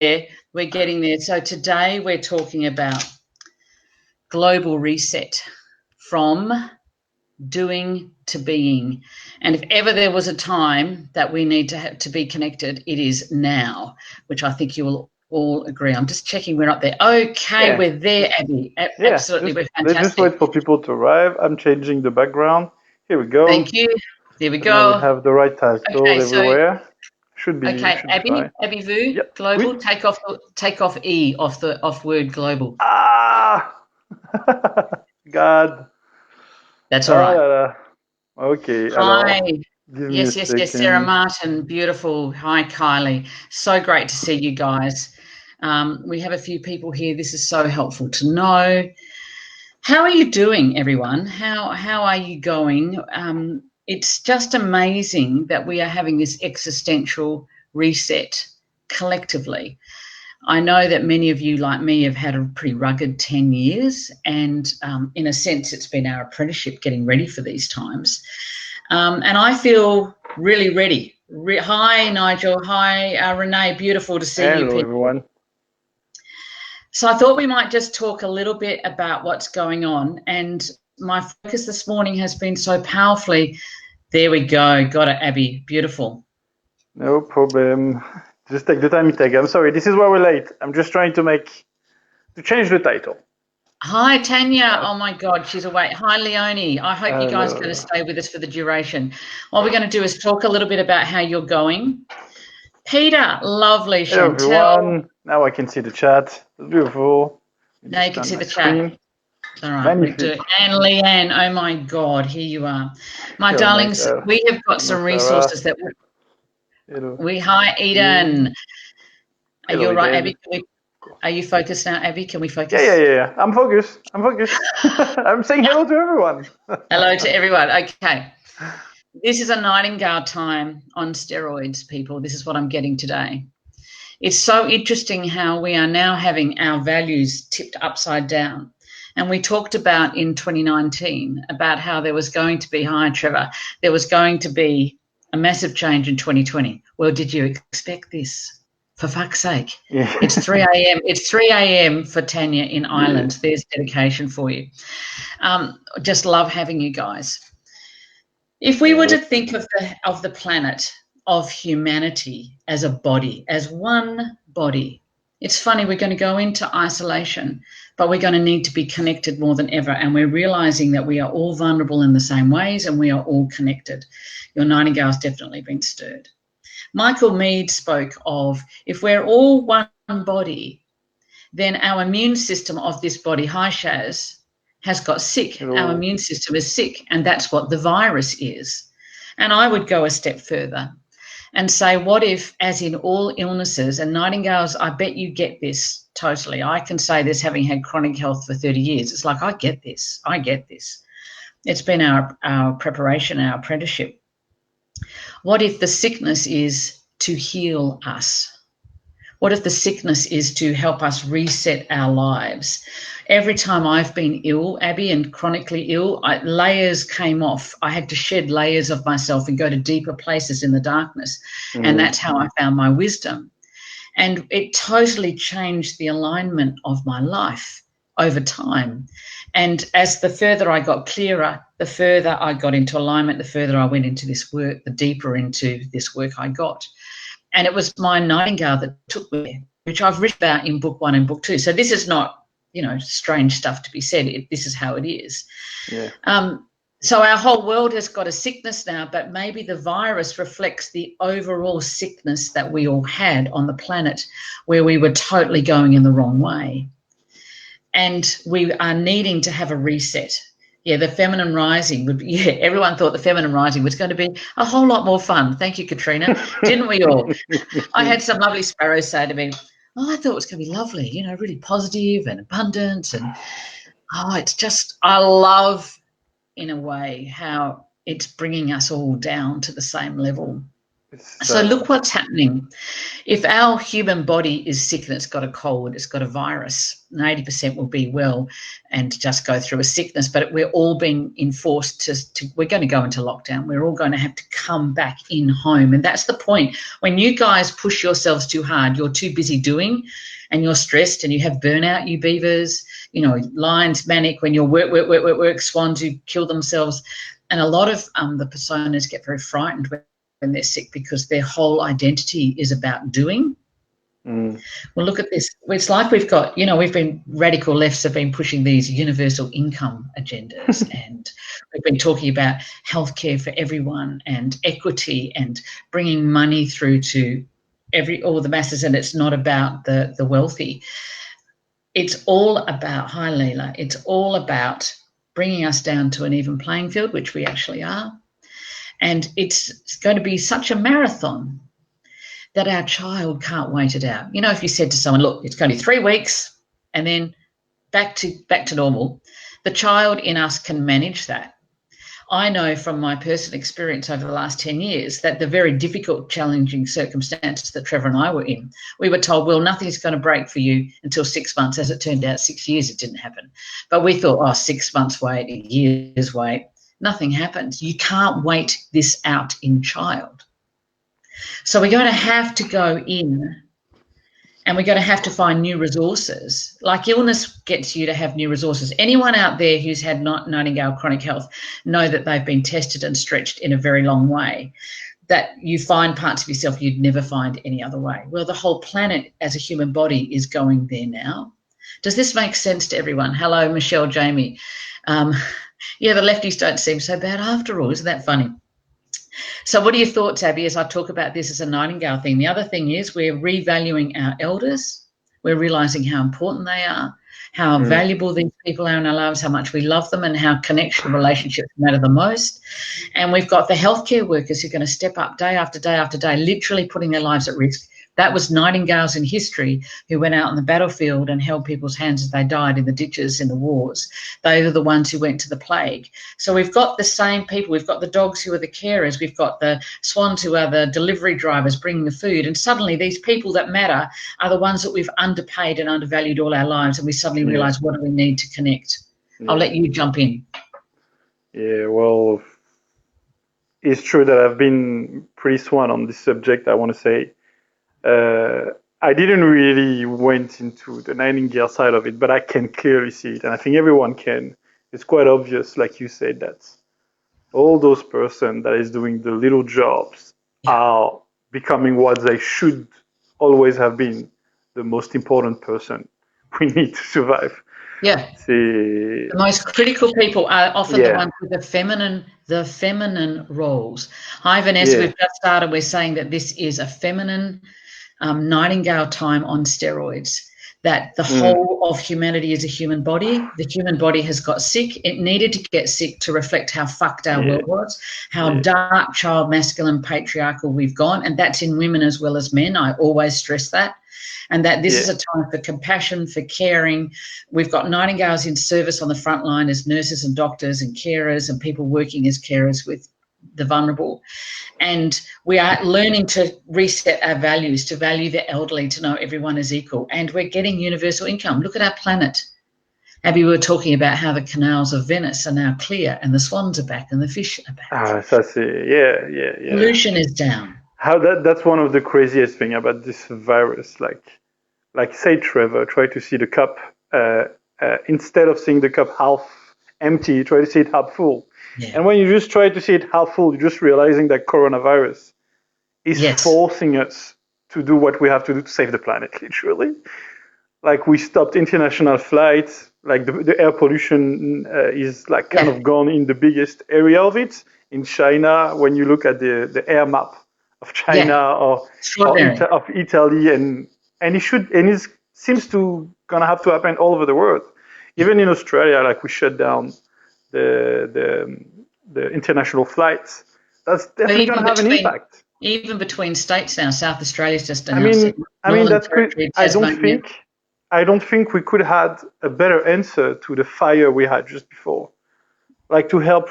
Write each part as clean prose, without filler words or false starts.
there. We're getting there. So today we're talking about global reset, from doing to being. And if ever there was a time that we need to be connected, it is now, which I think you will all agree. I'm just checking we're up there. Okay, yeah. We're there, Abby. Absolutely, we're fantastic. Let's just wait for people to arrive. I'm changing the background. Here we go. Thank you. There we go. Now we have the right title everywhere. Should be. Okay, should Abby, be Abby Vu, yep. global. Oui. Take off E off word global. Ah, God. That's all right. Okay. Hi. Yes, Sarah Martin, beautiful. Hi, Kylie. So great to see you guys. We have a few people here. This is so helpful to know. How are you doing, everyone? How are you going? It's just amazing that we are having this existential reset collectively. I know that many of you, like me, have had a pretty rugged 10 years, and in a sense, it's been our apprenticeship getting ready for these times. And I feel really ready. Hi, Nigel. Hi, Renee. Beautiful to see you people. Hello, everyone. So I thought we might just talk a little bit about what's going on. And my focus this morning has been so powerfully. There we go. Got it, Abby. Beautiful. No problem. Just take the time you take. I'm sorry. This is why we're late. I'm just trying to change the title. Hi, Tanya. Oh, my God, she's awake. Hi, Leonie. I hope you guys are going to stay with us for the duration. What we're going to do is talk a little bit about how you're going. Peter, lovely. Hello, everyone. Now I can see the chat. It's beautiful. Now you can see the chat. All right, we do. And Leanne, oh, my God, here you are. My darlings, we have got some resources that hi, Eden. Are you all right, Abby? Are you focused now, Abby? Can we focus? Yeah. I'm focused. I'm saying hello to everyone. Hello to everyone. Okay. This is a nightingale time on steroids, people. This is what I'm getting today. It's so interesting how we are now having our values tipped upside down. And we talked about in 2019 about how there was going to be, hi, Trevor, there was going to be a massive change in 2020. Well, did you expect this? For fuck's sake. Yeah. It's 3 a.m. It's 3 a.m. for Tanya in Ireland. Yeah. There's dedication for you. Just love having you guys. If we were to think of the planet, of humanity as a body, as one body, it's funny, we're going to go into isolation, but we're going to need to be connected more than ever. And we're realizing that we are all vulnerable in the same ways, and we are all connected. Your nightingale's definitely been stirred. Michael Mead spoke of, if we're all one body, then our immune system of this body, hi Shaz, has got sick. Hello. Our immune system is sick, and that's what the virus is. And I would go a step further and say, what if, as in all illnesses, and nightingales, I bet you get this totally. I can say this having had chronic health for 30 years. It's like, I get this. It's been our preparation, our apprenticeship. What if the sickness is to heal us? What if the sickness is to help us reset our lives? Every time I've been ill, Abby, and chronically ill, layers came off. I had to shed layers of myself and go to deeper places in the darkness. And that's how I found my wisdom. And it totally changed the alignment of my life over time. And as the further I got clearer, the further I got into alignment, the further I went into this work, the deeper into this work I got. And it was my nightingale that took me there, which I've written about in book 1 and book 2. So this is not, strange stuff to be said. This is how it is. Yeah. So our whole world has got a sickness now, but maybe the virus reflects the overall sickness that we all had on the planet, where we were totally going in the wrong way. And we are needing to have a reset. Yeah, the feminine rising everyone thought the feminine rising was going to be a whole lot more fun. Thank you, Katrina. Didn't we all? I had some lovely sparrows say to me, I thought it was going to be lovely, really positive and abundant. And, it's just, I love, in a way, how it's bringing us all down to the same level. It's So look what's happening. If our human body is sick and it's got a cold, it's got a virus, 80% will be well and just go through a sickness. But we're all being enforced we're going to go into lockdown. We're all going to have to come back in home. And that's the point. When you guys push yourselves too hard, you're too busy doing and you're stressed and you have burnout, you beavers, lions, manic, when you're work, swans who kill themselves. And a lot of the personas get very frightened when they're sick because their whole identity is about doing. Well, look at this. It's like we've got, radical lefts have been pushing these universal income agendas and we've been talking about healthcare for everyone and equity and bringing money through to all the masses, and it's not about the wealthy. It's all about, hi Leila, it's all about bringing us down to an even playing field, which we actually are. And it's going to be such a marathon that our child can't wait it out. If you said to someone, look, it's going to be 3 weeks and then back to normal, the child in us can manage that. I know from my personal experience over the last 10 years that the very difficult, challenging circumstances that Trevor and I were in, we were told, well, nothing's going to break for you until 6 months. As it turned out, 6 years it didn't happen. But we thought, 6 months wait, a year's wait. Nothing happens. You can't wait this out in child. So we're going to have to go in and we're going to have to find new resources. Like illness gets you to have new resources. Anyone out there who's had Nightingale chronic health know that they've been tested and stretched in a very long way, that you find parts of yourself you'd never find any other way. Well, the whole planet as a human body is going there now. Does this make sense to everyone? Hello, Michelle, Jamie. Yeah, the lefties don't seem so bad after all. Isn't that funny? So what are your thoughts, Abby, as I talk about this as a Nightingale thing? The other thing is we're revaluing our elders. We're realising how important they are, how valuable these people are in our lives, how much we love them and how connection relationships matter the most. And we've got the healthcare workers who are going to step up day after day after day, literally putting their lives at risk. That was Nightingales in history who went out on the battlefield and held people's hands as they died in the ditches in the wars. They were the ones who went to the plague. So we've got the same people. We've got the dogs who are the carers. We've got the swans who are the delivery drivers bringing the food. And suddenly these people that matter are the ones that we've underpaid and undervalued all our lives. And we suddenly realise, what do we need to connect? I'll let you jump in. Yeah, well, it's true that I've been pretty swan on this subject, I want to say. I didn't really went into the Nightingale side of it, but I can clearly see it, and I think everyone can. It's quite obvious, like you said, that all those person that is doing the little jobs are becoming what they should always have been, the most important person we need to survive. Yeah. The most critical people are often the ones with the feminine roles. Hi, Vanessa, we've just started. We're saying that this is a feminine Nightingale time on steroids, that the whole of humanity is a human body. The human body has got sick. It needed to get sick to reflect how fucked our world was, how dark, child, masculine, patriarchal we've gone. And that's in women as well as men. I always stress that. And that this is a time for compassion, for caring. We've got Nightingales in service on the front line as nurses and doctors and carers and people working as carers with the vulnerable. And we are learning to reset our values, to value the elderly, to know everyone is equal. And we're getting universal income. Look at our planet. Abby, we were talking about how the canals of Venice are now clear and the swans are back and the fish are back. Pollution is down. That's one of the craziest thing about this virus. Like say Trevor, try to see the cup instead of seeing the cup half empty, try to see it half full. And when you just try to see it half full, you're just realizing that coronavirus is forcing us to do what we have to do to save the planet, literally. Like we stopped international flights, like the air pollution is like kind of gone in the biggest area of it. In China, when you look at the air map of China or of Italy, and it seems to gonna have to happen all over the world. Even in Australia, like we shut down the international flights. That's definitely gonna have an impact. Even between states now, South Australia's just announced. I mean that's good. I don't think we could have had a better answer to the fire we had just before. Like to help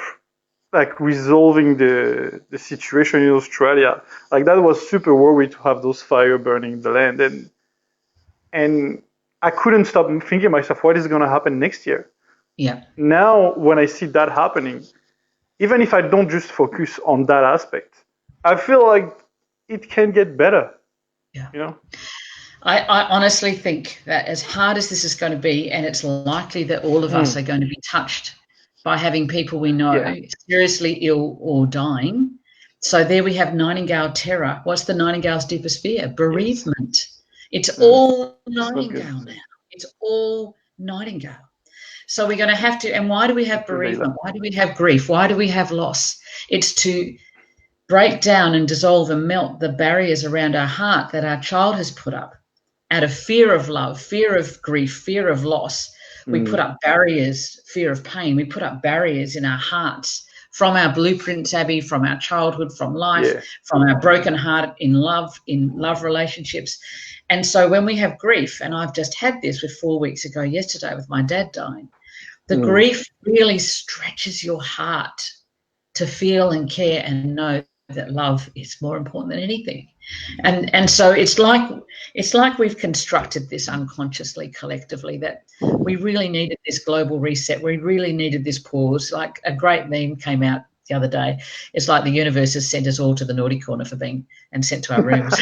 like resolving the situation in Australia. Like that was super worried to have those fire burning the land, and I couldn't stop thinking to myself, what is going to happen next year? Yeah. Now, when I see that happening, even if I don't just focus on that aspect, I feel like it can get better. Yeah. You know? I honestly think that as hard as this is going to be, and it's likely that all of us are going to be touched by having people we know Yeah. seriously ill or dying. So there we have Nightingale terror. What's the Nightingale's deepest fear? Yes. Bereavement. It's all It's not good. Nightingale now. It's all Nightingale. So we're going to have to, and why do we have bereavement? Why do we have grief? Why do we have loss? It's to break down and dissolve and melt the barriers around our heart that our child has put up out of fear of love, fear of grief, fear of loss. We put up barriers, fear of pain. We put up barriers in our hearts from our blueprints, Abby, from our childhood, from life, from our broken heart in love relationships. And so when we have grief, and I've just had this with 4 weeks ago yesterday with my dad dying, the grief really stretches your heart to feel and care and know that love is more important than anything. And so it's like we've constructed this unconsciously, collectively, that we really needed this global reset. We really needed this pause. Like a great meme came out the other day. It's like the universe has sent us all to the naughty corner for being and sent to our rooms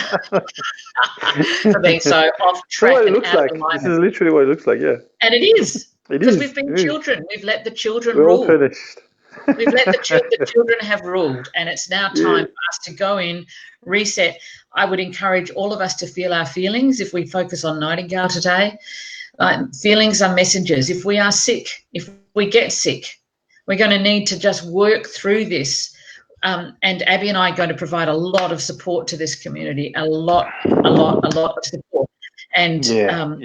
for being so off track what it and looks out of like. alignment. This is literally what it looks like. Yeah. And it is. It Because is. we've been It is. children. We've let the children We're all rule. finished. We've let the children have ruled, and it's now time for us to go in, reset. I would encourage all of us to feel our feelings. If we focus on Nightingale today, feelings are messengers. If we are sick, if we get sick, we're going to need to just work through this. And Abby and I are going to provide a lot of support to this community, a lot of support. And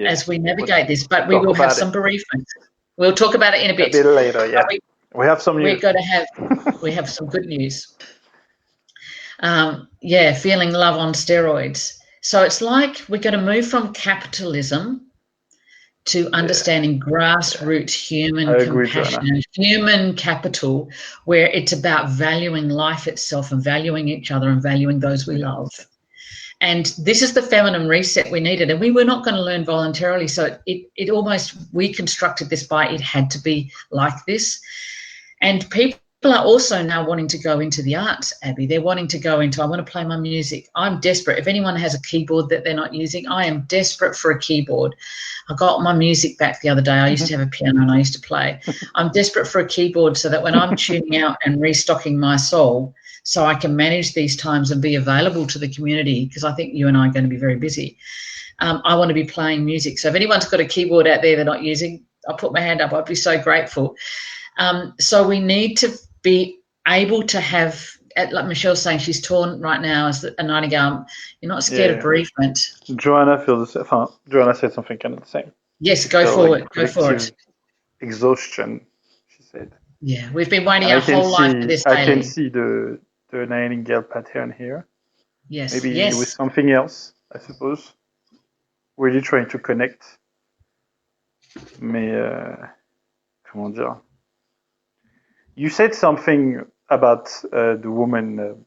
as we navigate this, but we will have some bereavement. We'll talk about it in a bit. A bit later, yeah. We have some news. We have some good news. Feeling love on steroids. So it's like we're going to move from capitalism to understanding grassroots human compassion and human capital, where it's about valuing life itself and valuing each other and valuing those we love. And this is the feminine reset we needed. And we were not going to learn voluntarily. So it almost, we constructed this by it had to be like this. And people are also now wanting to go into the arts, Abby. They're wanting to go into, I want to play my music. I'm desperate. If anyone has a keyboard that they're not using, I am desperate for a keyboard. I got my music back the other day. I used to have a piano and I used to play. I'm desperate for a keyboard so that when I'm tuning out and restocking my soul, so I can manage these times and be available to the community, because I think you and I are going to be very busy. I want to be playing music. So if anyone's got a keyboard out there they're not using, I'll put my hand up. I'd be so grateful. So we need to be able to have, like Michelle's saying, she's torn right now as a Nightingale. You're not scared of bereavement. Joanna feels the same. Joanna said something kind of the same. Yes, go for it. Go for it. Exhaustion, she said. Yeah, we've been waiting our whole life for this. I can see the Nightingale pattern here. Yes. Maybe with something else, I suppose. Really trying to connect. Mais, comment dire? You said something about the woman,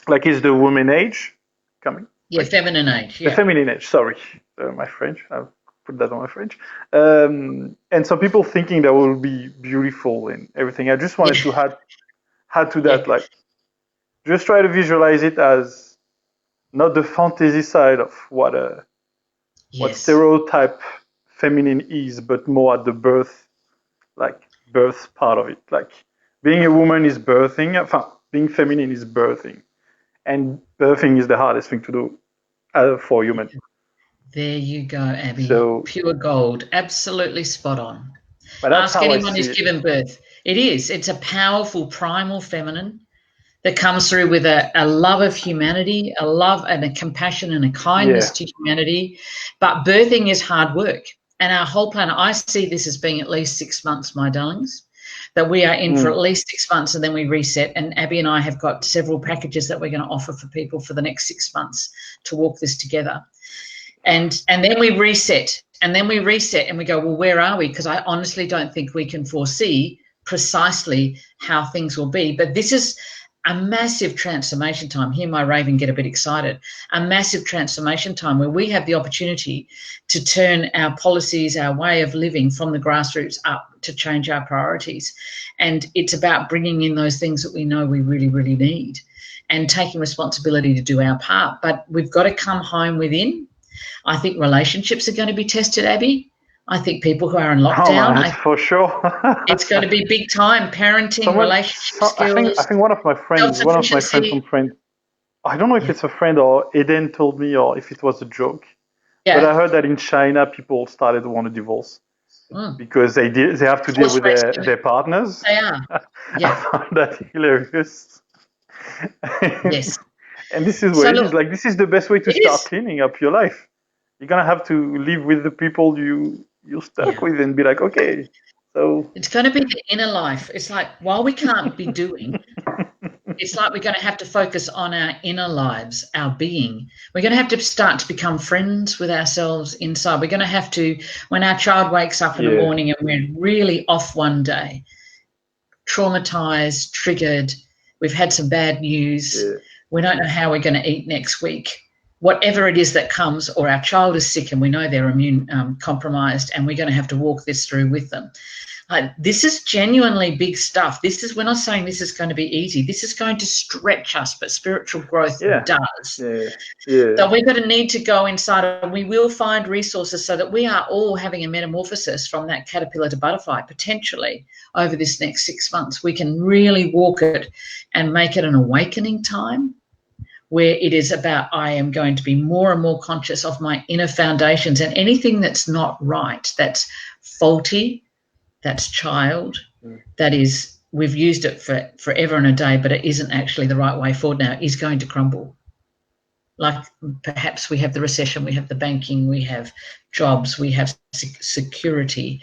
like is the woman age coming? Yeah, feminine age. Yeah. The feminine age, sorry. My French, I'll put that on my French. And some people thinking that will be beautiful and everything. I just wanted to add to that, like, just try to visualize it as not the fantasy side of what stereotype feminine is, but more at the birth part of it. Like being a woman is birthing, being feminine is birthing, and birthing is the hardest thing to do for human. There you go, Abby. So, pure gold, absolutely spot on. Ask anyone who's given birth. It is. It's a powerful primal feminine that comes through with a love of humanity, a love and a compassion and a kindness to humanity. But birthing is hard work. And our whole planet, I see this as being at least 6 months, my darlings, that we are in for at least 6 months and then we reset. And Abby and I have got several packages that we're going to offer for people for the next 6 months to walk this together. And then we reset. And then we reset and we go, well, where are we? Because I honestly don't think we can foresee precisely how things will be. But this is a massive transformation time. Hear my raven get a bit excited. A massive transformation time where we have the opportunity to turn our policies, our way of living from the grassroots up to change our priorities. And it's about bringing in those things that we know we really, really need and taking responsibility to do our part. But we've got to come home within. I think relationships are going to be tested, Abby. I think people who are in lockdown, that's for sure. it's going to be big time. Parenting, relationship skills, I think one of my friends self-sufficiency. from friends, I don't know if it's a friend or Eden told me or if it was a joke, but I heard that in China people started to want to divorce because they have to deal with their partners. They are. Yeah. I found that hilarious. Yes. And this is where it is. Like, this is the best way to start cleaning up your life. You're gonna have to live with the people you're stuck with and be like, okay, so it's going to be the inner life. It's like, while we can't be doing, it's like we're going to have to focus on our inner lives, our being. We're going to have to start to become friends with ourselves inside. We're going to have to, when our child wakes up in the morning and we're really off one day, traumatized, triggered, we've had some bad news, we don't know how we're going to eat next week, whatever it is that comes, or our child is sick and we know they're immune compromised and we're going to have to walk this through with them. This is genuinely big stuff. We're not saying this is going to be easy. This is going to stretch us, but spiritual growth does. So we're going to need to go inside, and we will find resources so that we are all having a metamorphosis from that caterpillar to butterfly, potentially over this next 6 months. We can really walk it and make it an awakening time where it is about, I am going to be more and more conscious of my inner foundations, and anything that's not right, that's faulty, that's child, that is, we've used it for forever and a day, but it isn't actually the right way forward now, is going to crumble. Like perhaps we have the recession, we have the banking, we have jobs, we have security.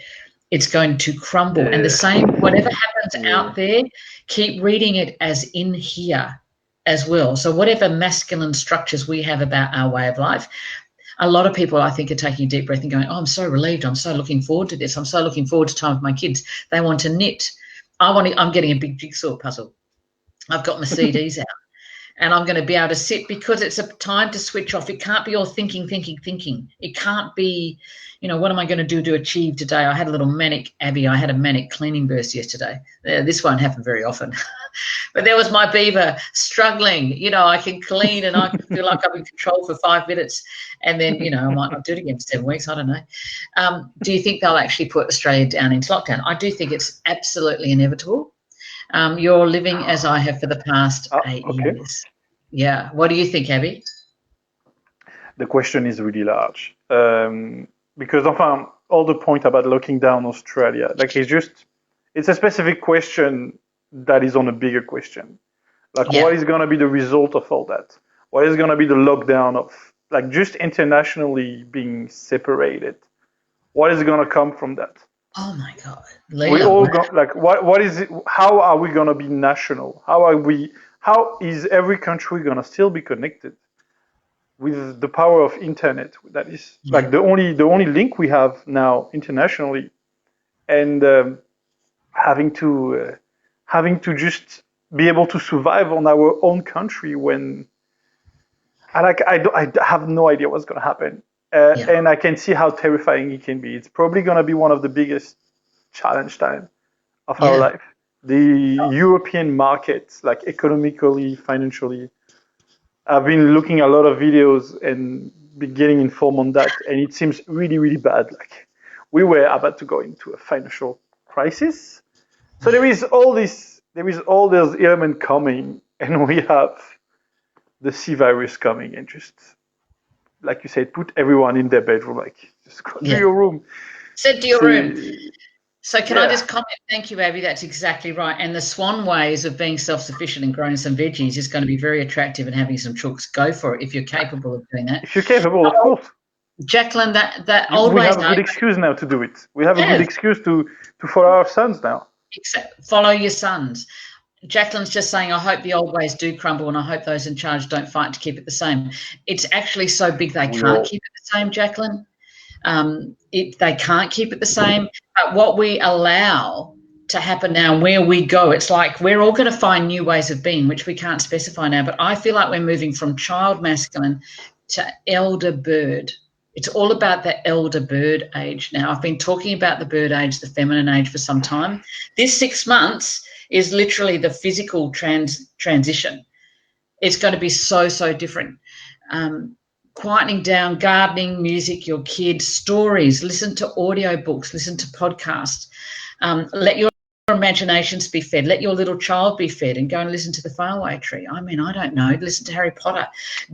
It's going to crumble. And the same, whatever happens out there, keep reading it as in here as well. So whatever masculine structures we have about our way of life, a lot of people, I think, are taking a deep breath and going, oh, I'm so relieved. I'm so looking forward to this. I'm so looking forward to time with my kids. They want to knit. I'm getting a big jigsaw puzzle. I've got my CDs out and I'm going to be able to sit, because it's a time to switch off. It can't be all thinking. It can't be, what am I going to do to achieve today? I had a little manic cleaning burst yesterday. This won't happen very often. But there was my beaver struggling. I can clean and I can feel like I'm in control for 5 minutes. And then, I might not do it again for 7 weeks. I don't know. Do you think they'll actually put Australia down into lockdown? I do think it's absolutely inevitable. You're living as I have for the past 8 years. Yeah. What do you think, Abby? The question is really large. Because all the point about locking down Australia, like it's a specific question that is on a bigger question. Like, what is going to be the result of all that? What is going to be the lockdown of, like, just internationally being separated? What is going to come from that? Oh my God. We all like, what is it? How are we going to be national? How is every country going to still be connected with the power of internet? That is like the only link we have now internationally, and having to just be able to survive on our own country when I have no idea what's going to happen. And I can see how terrifying it can be. It's probably going to be one of the biggest challenge time of our life. The European markets, like economically, financially, I've been looking at a lot of videos and been getting informed on that, and it seems really, really bad. Like, we were about to go into a financial crisis. So there is all those elements coming, and we have the C virus coming, and just, like you said, put everyone in their bedroom, like, just go to your room. Sit to your room. So can I just comment? Thank you, Abby. That's exactly right. And the swan ways of being self-sufficient and growing some veggies is going to be very attractive, and having some chooks. Go for it if you're capable of doing that. If you're capable, of course. Jacqueline, that we have a good excuse now to do it. We have a good excuse to follow our sons now. Follow your sons. Jacqueline's just saying, I hope the old ways do crumble, and I hope those in charge don't fight to keep it the same. It's actually so big they can't keep it the same, Jacqueline. They can't keep it the same. But what we allow to happen now. Where we go, it's like we're all going to find new ways of being, which we can't specify now. But I feel like we're moving from child masculine to elder bird. It's all about the elder bird age now. I've been talking about the bird age, the feminine age, for some time. This 6 months is literally the physical transition. It's going to be so, so different. Quietening down, gardening, music, your kids, stories, listen to audiobooks, listen to podcasts. Let your imaginations be fed. Let your little child be fed and go and listen to the Faraway Tree. I mean, I don't know. Listen to Harry Potter.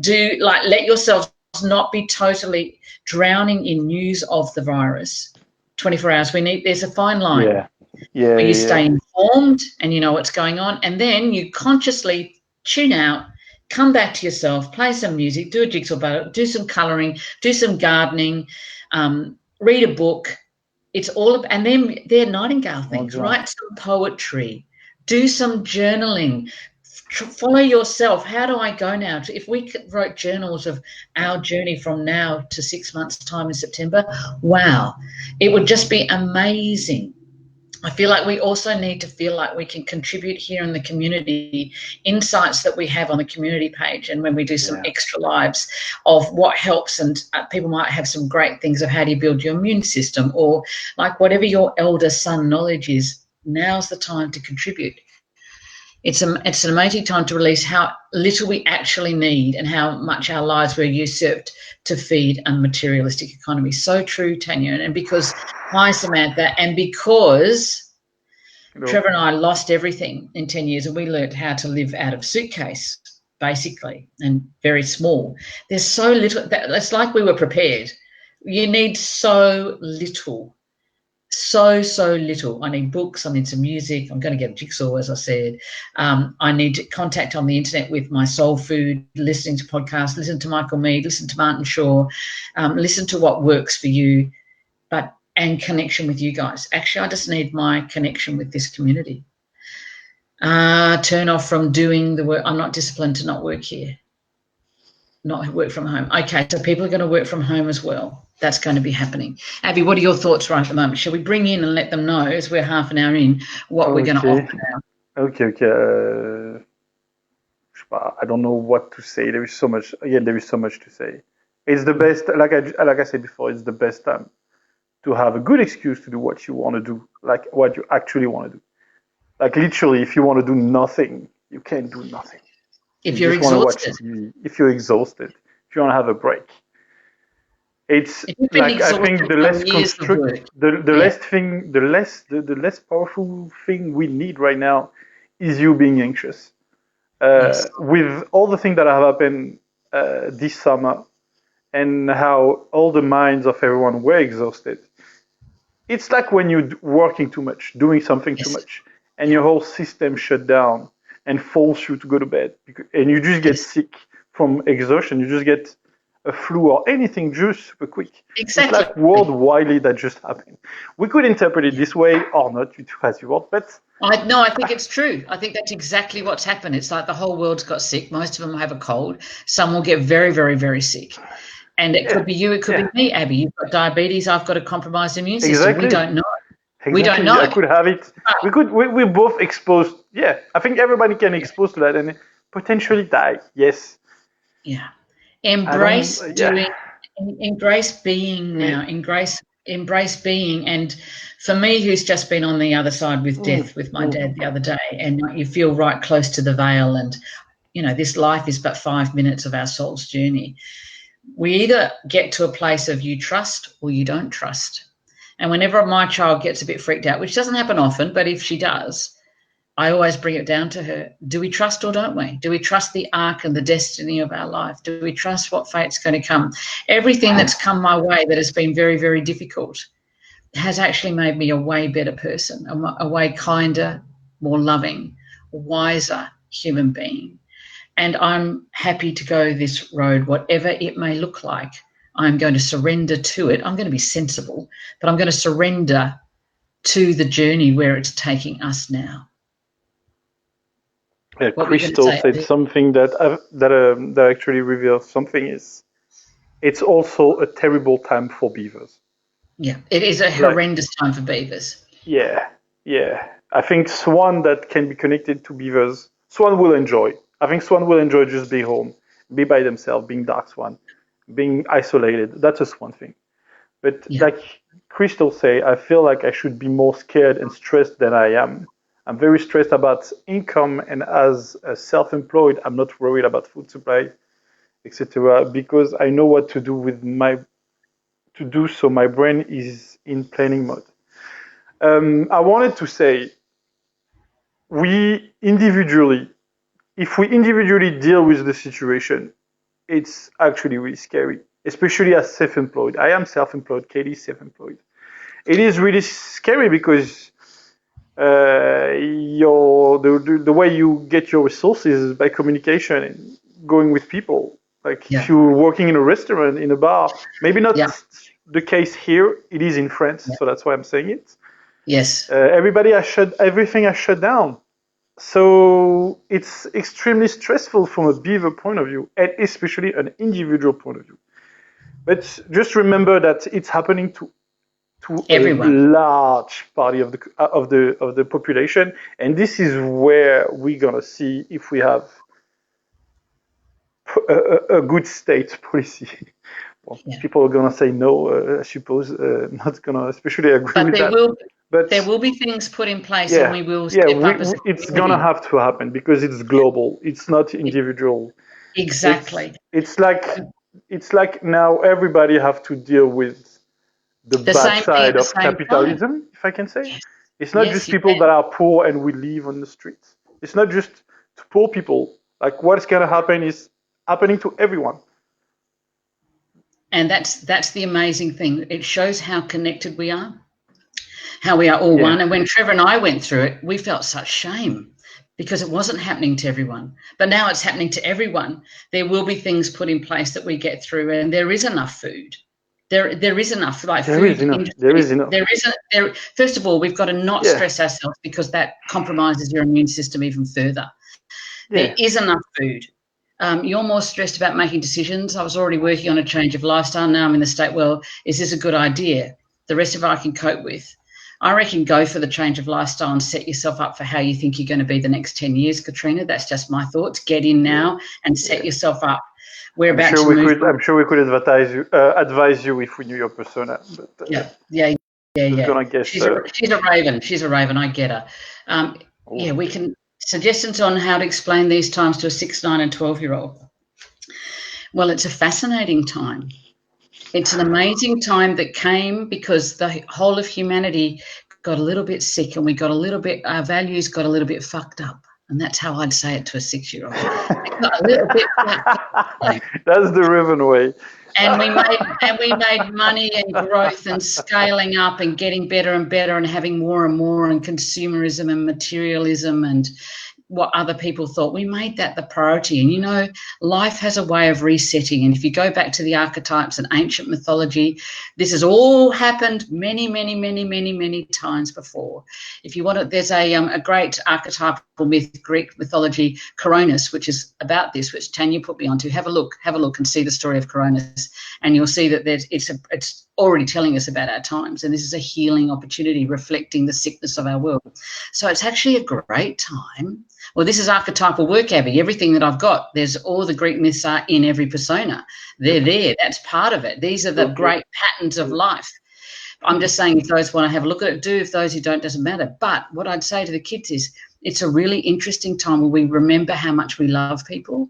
Let yourself not be totally drowning in news of the virus. 24 hours. There's a fine line. Yeah. Where you stay informed and you know what's going on, and then you consciously tune out, come back to yourself, play some music, do a jigsaw puzzle, do some colouring, do some gardening, read a book. It's all about, and then they're nightingale things. Write some poetry, do some journaling, follow yourself. How do I go now? If we wrote journals of our journey from now to 6 months' time in September, wow, it would just be amazing. I feel like we also need to feel like we can contribute here in the community, insights that we have on the community page, and when we do some extra lives of what helps, and people might have some great things of how do you build your immune system, or like whatever your elder son knowledge is, now's the time to contribute. It's an amazing time to release how little we actually need and how much our lives were usurped to feed a materialistic economy. So true, Tanya. And because, hi, Samantha, and because Trevor and I lost everything in 10 years and we learned how to live out of suitcase, basically, and very small. There's so little. It's like we were prepared. You need so little. So little. I need books, I need some music, I'm going to get a jigsaw, as I said. I need contact on the internet with my soul food, listening to podcasts, listen to Michael Mead, listen to Martin Shaw, listen to what works for you, and connection with you guys. Actually, I just need my connection with this community. Turn off from doing the work. I'm not disciplined to not work here, not work from home. Okay, so people are going to work from home as well. That's going to be happening. Abby, what are your thoughts right at the moment? Shall we bring in and let them know, as we're half an hour in, what we're going to offer now? Okay. I don't know what to say. There is so much. Again, there is so much to say. It's the best. Like I said before, it's the best time to have a good excuse to do what you want to do, like what you actually want to do. Like literally, if you want to do nothing, you can't do nothing. If you're exhausted. If you're exhausted, if you want to have a break. It's like I think the less the less powerful thing we need right now is you being anxious. With all the things that have happened this summer and how all the minds of everyone were exhausted, it's like when you're working too much, doing something too much, and your whole system shut down and force you to go to bed, and you just get sick from exhaustion. You just get a flu or anything just super quick. Exactly. It's like worldwide that just happened. We could interpret it this way or not, as you want, but I think it's true. I think that's exactly what's happened. It's like the whole world's got sick. Most of them have a cold. Some will get very, very, very sick. And it could be you, it could be me, Abby. You've got diabetes, I've got a compromised immune system. Exactly. We don't know. Exactly. We don't know. I could have it. We're both exposed. Yeah, I think everybody can be exposed to that and potentially die. Yes. Yeah. Embrace being now. Embrace being. And for me, who's just been on the other side with death with my dad the other day, and you feel right close to the veil, and this life is but 5 minutes of our soul's journey. We either get to a place of you trust or you don't trust. And whenever my child gets a bit freaked out, which doesn't happen often, but if she does, I always bring it down to her. Do we trust or don't we? Do we trust the arc and the destiny of our life? Do we trust what fate's going to come? Everything that's come my way that has been very, very difficult has actually made me a way better person, a way kinder, more loving, wiser human being. And I'm happy to go this road, whatever it may look like. I'm going to surrender to it. I'm going to be sensible, but I'm going to surrender to the journey where it's taking us now. Yeah, Crystal said something that actually reveals something. It's also a terrible time for beavers. Yeah, it is a horrendous time for beavers. Yeah. I think swan that can be connected to beavers, swan will enjoy. I think swan will enjoy just be home, be by themselves, being dark swan, being isolated. That's a swan thing. But Yeah, like Crystal say, I feel like I should be more scared and stressed than I am. I'm very stressed about income, and as a self-employed, I'm not worried about food supply, etc. Because I know what to do with my to do. So my brain is in planning mode. I wanted to say we individually, if we individually deal with the situation, it's actually really scary, especially as self-employed. I am self-employed. Katie's self-employed. It is really scary because the way you get your resources is by communication and going with people. Like if yeah, you're working in a restaurant, in a bar, maybe not yeah, the case here. It is in France, yeah. so that's why I'm saying it. Yes. Everything has shut down. So it's extremely stressful from a beaver point of view, and especially an individual point of view. But just remember that it's happening to a Everyone. large party of the population, and this is where we're gonna see if we have a good state policy. Well, Yeah. people are gonna say no, I suppose, not gonna especially agree But with there that. will But there will be things put in place, and yeah, we will yeah, step up as a it's gonna community. have to happen because it's global. It's not individual. It's Exactly. it's like it's like now everybody have to deal with the The bad same thing at side the of same time. capitalism, if I can say. Yes. It's not Yes, just you people can. that are poor and we live on the streets. It's not just to poor people. Like what's gonna happen is happening to everyone. And that's the amazing thing. It shows how connected we are, how we are all Yeah, one. And when Trevor and I went through it, we felt such shame because it wasn't happening to everyone. But now it's happening to everyone. There will be things put in place that we get through, and there is enough food. There is enough, like there is food enough. There industry. is enough. There isn't there. First of all, we've got to not Yeah, stress ourselves because that compromises your immune system even further. There yeah. is enough food. You're more stressed about making decisions. I was already working on a change of lifestyle. Now I'm in the state, well, is this a good idea? The rest of it I can cope with. I reckon go for the change of lifestyle and set yourself up for how you think you're going to be the next 10 years, Katrina. That's just my thoughts. Get in Yeah, now and set yeah. yourself up. We're about to move I'm from, sure we could advise you if we knew your persona, but yeah, yeah, yeah, just yeah. gonna guess. She's a raven. She's a raven. I get her. Oh, Yeah, we can, suggestions on how to explain these times to a 6, 9, and 12-year-old. Well, it's a fascinating time. It's an amazing time that came because the whole of humanity got a little bit sick and we got a little bit, our values got a little bit fucked up. And that's how I'd say it to a 6-year-old. It got a little bit fucked up. that's the Riven way. And we made money and growth and scaling up and getting better and better and having more and more and consumerism and materialism and what other people thought. We made that the priority. And life has a way of resetting. And if you go back to the archetypes and ancient mythology, this has all happened many, many, many, many, many times before. If you want to, there's a great archetypal myth, Greek mythology, Cronus, which is about this, which Tanya put me onto. Have a look and see the story of Cronus, and you'll see that it's already telling us about our times. And this is a healing opportunity, reflecting the sickness of our world. So it's actually a great time. Well, this is archetypal work, Abby. Everything that I've got, there's all the Greek myths are in every persona. They're there. That's part of it. These are the Okay. great patterns of life. I'm just saying if those want to have a look at it, do. If those who don't, doesn't matter. But what I'd say to the kids is it's a really interesting time where we remember how much we love people.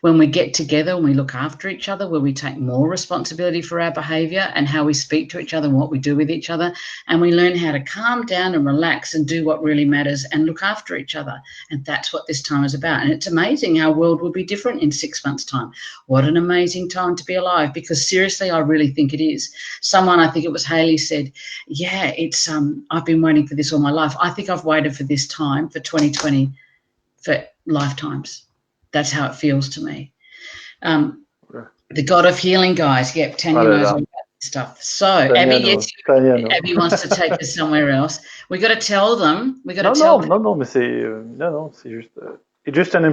When we get together and we look after each other, where we take more responsibility for our behaviour and how we speak to each other and what we do with each other, and we learn how to calm down and relax and do what really matters and look after each other. And that's what this time is about. And it's amazing our world will be different in 6 months' time. What an amazing time to be alive, because seriously, I really think it is. Someone, I think it was Haley, said, yeah, it's I've been waiting for this all my life. I think I've waited for this time, for 2020, for lifetimes. That's how it feels to me. The God of healing, guys. Yep, Oh Tanya là knows all là. about this stuff. So, Abby, Tanya yes, knows. Tanya knows. Abby wants to take us somewhere else. We got to tell them. We got to Non, tell non, people. non, non, mais c'est juste, it's just an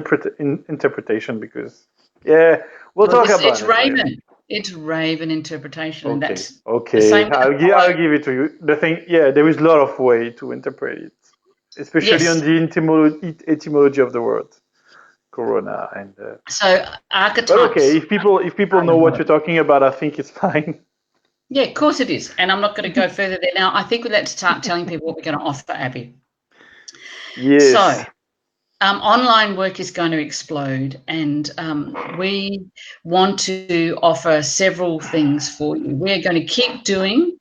interpretation because, yeah, we'll Well, talk it's about it later. Raven. It's Raven interpretation, and Okay, that's the okay, same with the I'll follow. give it to you. The thing, yeah, there is a lot of way to interpret it. especially on Yes. the etymology of the word corona. And So but okay, archetypes. if people know what you're talking about, I think it's fine. Yeah, of course it is. And I'm not going to go further there now. I think let's start telling people what we're going to offer, Abby. So, Yes. online work is going to explode, and we want to offer several things for you. We're going to keep doing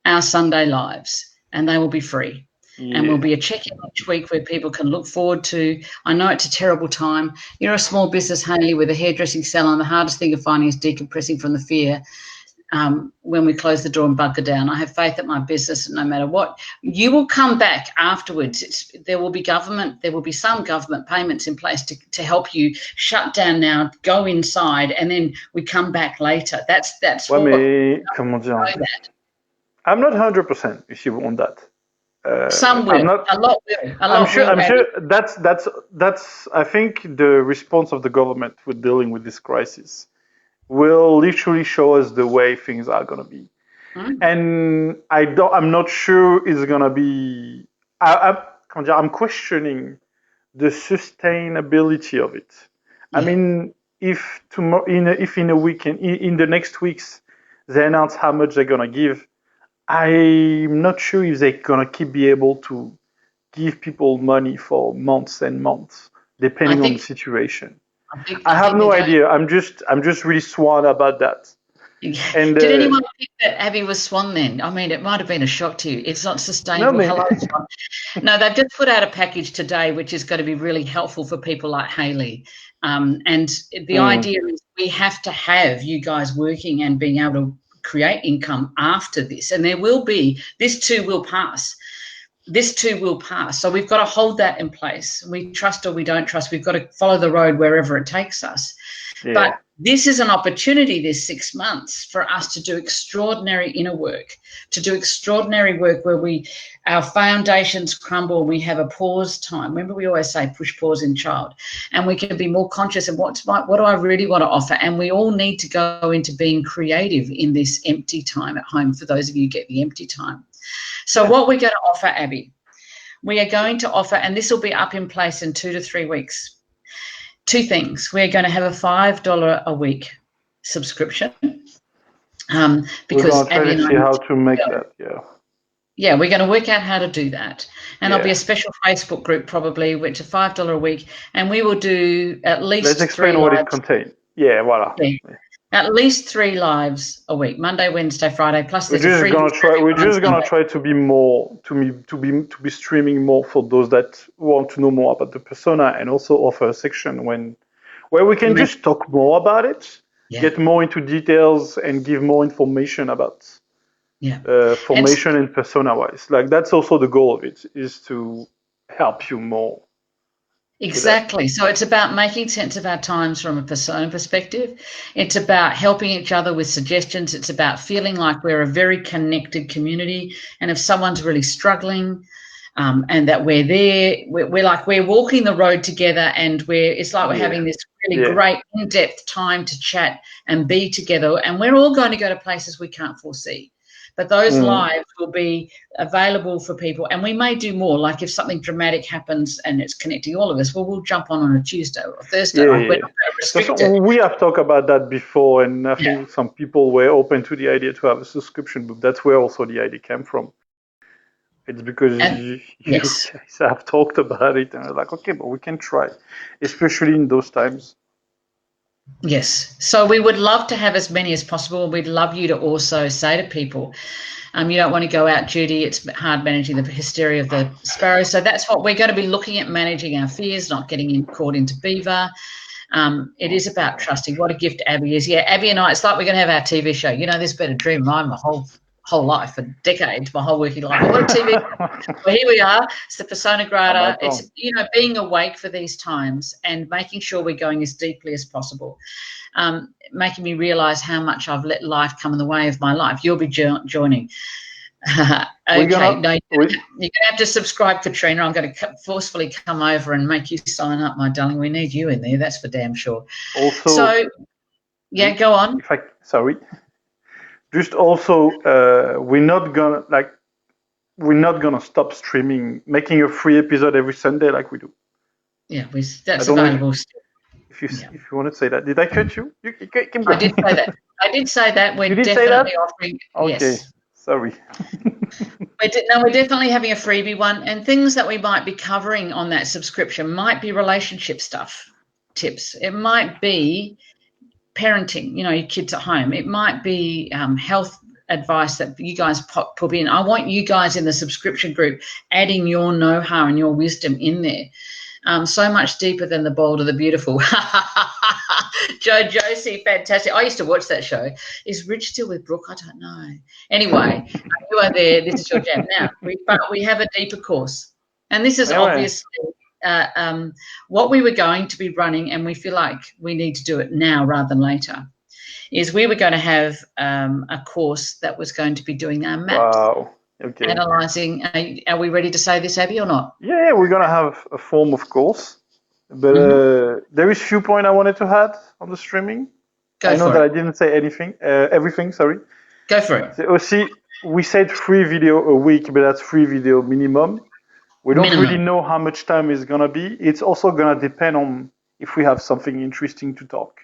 our Sunday lives, and they will be free. And will Yeah. be a check-in each week where people can look forward to. I know it's a terrible time. You're a small business, Hayley, with a hairdressing salon. The hardest thing of finding is decompressing from the fear when we close the door and bunker down. I have faith that my business, no matter what, you will come back afterwards. There will be some government payments in place to help you shut down now, go inside, and then we come back later. That's Ouais, what mais comment dire? know that. I'm not 100% if you want that. Some I'm will, not. a lot will, a I'm lot sure. will, I'm Abby. sure that's. I think the response of the government with dealing with this crisis will literally show us the way things are gonna be. Mm, And I don't. I'm not sure it's gonna be. Comment dire, I'm questioning the sustainability of it. I yeah, mean, if tomorrow, if in a week, in the next weeks, they announce how much they're gonna give, I'm not sure if they're gonna keep be able to give people money for months and months, I depending on the think, situation. I think, I I have think no they're going. idea. I'm just really sworn about that. And Did anyone think that Abby was Swan then? I mean, it might have been a shock to you. It's not no, sustainable. me. Hello, Swan. No, they've just put out a package today, which is going to be really helpful for people like Hayley. And the Mm, idea is we have to have you guys working and being able to create income after this. And this too will pass. This too will pass. So we've got to hold that in place. We trust or we don't trust. We've got to follow the road wherever it takes us. But yeah, this is an opportunity, this 6 months, for us to do extraordinary inner work, to do extraordinary work where our foundations crumble and we have a pause time. Remember, we always say push pause in child, and we can be more conscious of what do I really want to offer. And we all need to go into being creative in this empty time at home, for those of you who get the empty time. So yeah. what we're going to offer, Abby, we are going to offer, and this will be up in place in 2 to 3 weeks. Two things. We're going to have a $5 a week subscription We're because gonna try Abby to and see how to make I, that. Yeah, yeah, we're going to work out how to do that. And there'll be yeah. a special Facebook group probably, which is $5 a week, and we will do at Let's least three explain what it lives. contains. Yeah, voila. Yeah, at least 3 lives a week, Monday, Wednesday, Friday. Plus, We're there's a just freebie gonna for try. We're everyone on just gonna Sunday. try to be more to be streaming more for those that want to know more about the persona, and also offer a section where we can just talk more about it, Yeah, get more into details, and give more information about yeah. And formation and persona wise. Like that's also the goal of it, is to help you more with that. exactly. So it's about making sense of our times from a persona perspective. It's about helping each other with suggestions. It's about feeling like we're a very connected community. And if someone's really struggling, and that we're there, we're walking the road together, and it's like we're Yeah, having this really yeah. great in-depth time to chat and be together. And we're all going to go to places we can't foresee. But those Mm. lives will be available for people, and we may do more. Like if something dramatic happens and it's connecting all of us, well, we'll jump on a Tuesday or a Thursday. Yeah, Like we're yeah. not going to Because restrict it. we have talked about that before, and I Yeah, think some people were open to the idea to have a subscription, but that's where also the idea came from. It's because and you yes, guys have talked about it, and I was like, okay, but we can try, especially in those times. yes. So we would love to have as many as possible. We'd love you to also say to people, you don't want to go out, Judy. It's hard managing the hysteria of the sparrows. So that's what we're going to be looking at: managing our fears, not getting caught into beaver. It is about trusting. What a gift Abby is. Yeah, Abby and I, it's like we're going to have our TV show. This better dream of mine my whole life, for decades, my whole working life. I want a TV show. Well, here we are. It's the persona Ah bah grata. It's attends. being awake for these times and making sure we're going as deeply as possible. Making me realize how much I've let life come in the way of my life. You'll be joining. We're Okay, gonna no, we you're going to have to subscribe, Katrina. I'm going to forcefully come over and make you sign up, my darling. We need you in there. That's for damn sure. also So, yeah, go on. if I sorry, just also we're not gonna like we're not gonna stop streaming, making a free episode every Sunday like we do. Yeah, I that's don't know available. if you want to say that. Did I cut you? You keep I going. did say that. I did say that. You We're did say that? definitely offering, Okay, yes. sorry. We're definitely having a freebie one, and things that we might be covering on that subscription might be relationship stuff, tips. It might be parenting, your kids at home. It might be health advice that you guys put in. I want you guys in the subscription group adding your know-how and your wisdom in there. So much deeper than the bold or the beautiful. Josie, fantastic. I used to watch that show. Is Rich still with Brooke? I don't know. Anyway, you are there. This is your jam. Now, we have a deeper course. And this is obviously what we were going to be running, and we feel like we need to do it now rather than later, is we were going to have a course that was going to be doing our maps. Wow. Okay. Analysing. Are we ready to say this, Abby, or not? Yeah, we're gonna have a form of course, but there is few points I wanted to add on the streaming. I know that I didn't say everything. Sorry. Go for it. So, see, we said 3 video a week, but that's 3 video minimum. We don't really know how much time it's gonna be. It's also gonna depend on if we have something interesting to talk.